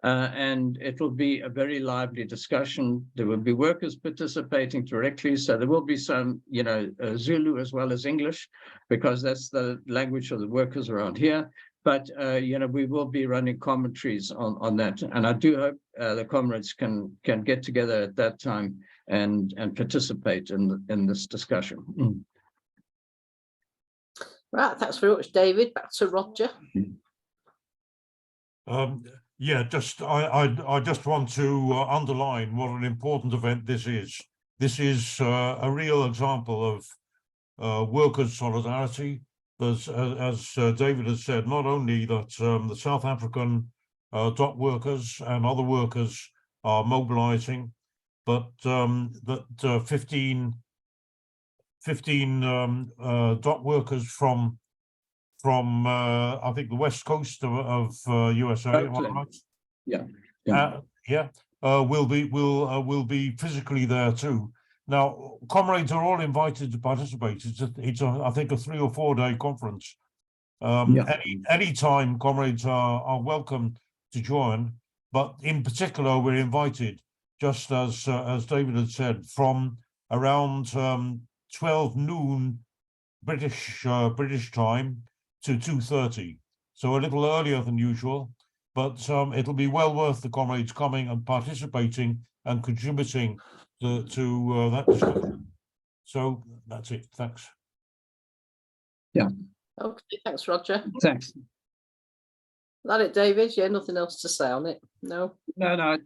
And it will be a very lively discussion. There will be workers participating directly. So there will be some, you know, Zulu as well as English, because that's the language of the workers around here. But, you know, we will be running commentaries on that. And I do hope the comrades can get together at that time and participate in this discussion. Right, thanks very much, David. Back to Roger. Yeah, I just want to underline what an important event this is. This is a real example of workers' solidarity. As David has said, not only that the South African dock workers and other workers are mobilizing, but that 15 dock workers from I think the west coast of USA, right? Yeah. Will be physically there too. Now, comrades are all invited to participate. It's I think a 3 or 4 day conference. Any time comrades are welcome to join, but in particular we're invited, just as David had said, from around 12 noon British time to 2:30, so a little earlier than usual, but it'll be well worth the comrades coming and participating and contributing to that discussion. So that's it. Thanks. Yeah. Okay, thanks, Roger. Thanks. That it, David? Yeah, nothing else to say on it? No? No, I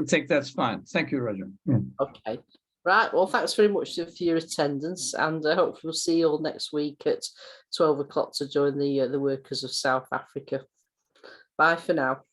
think that's fine. Thank you, Roger. Okay. Right, well, thanks very much for your attendance, and I hope we'll see you all next week at 12 o'clock to join the workers of South Africa. Bye for now.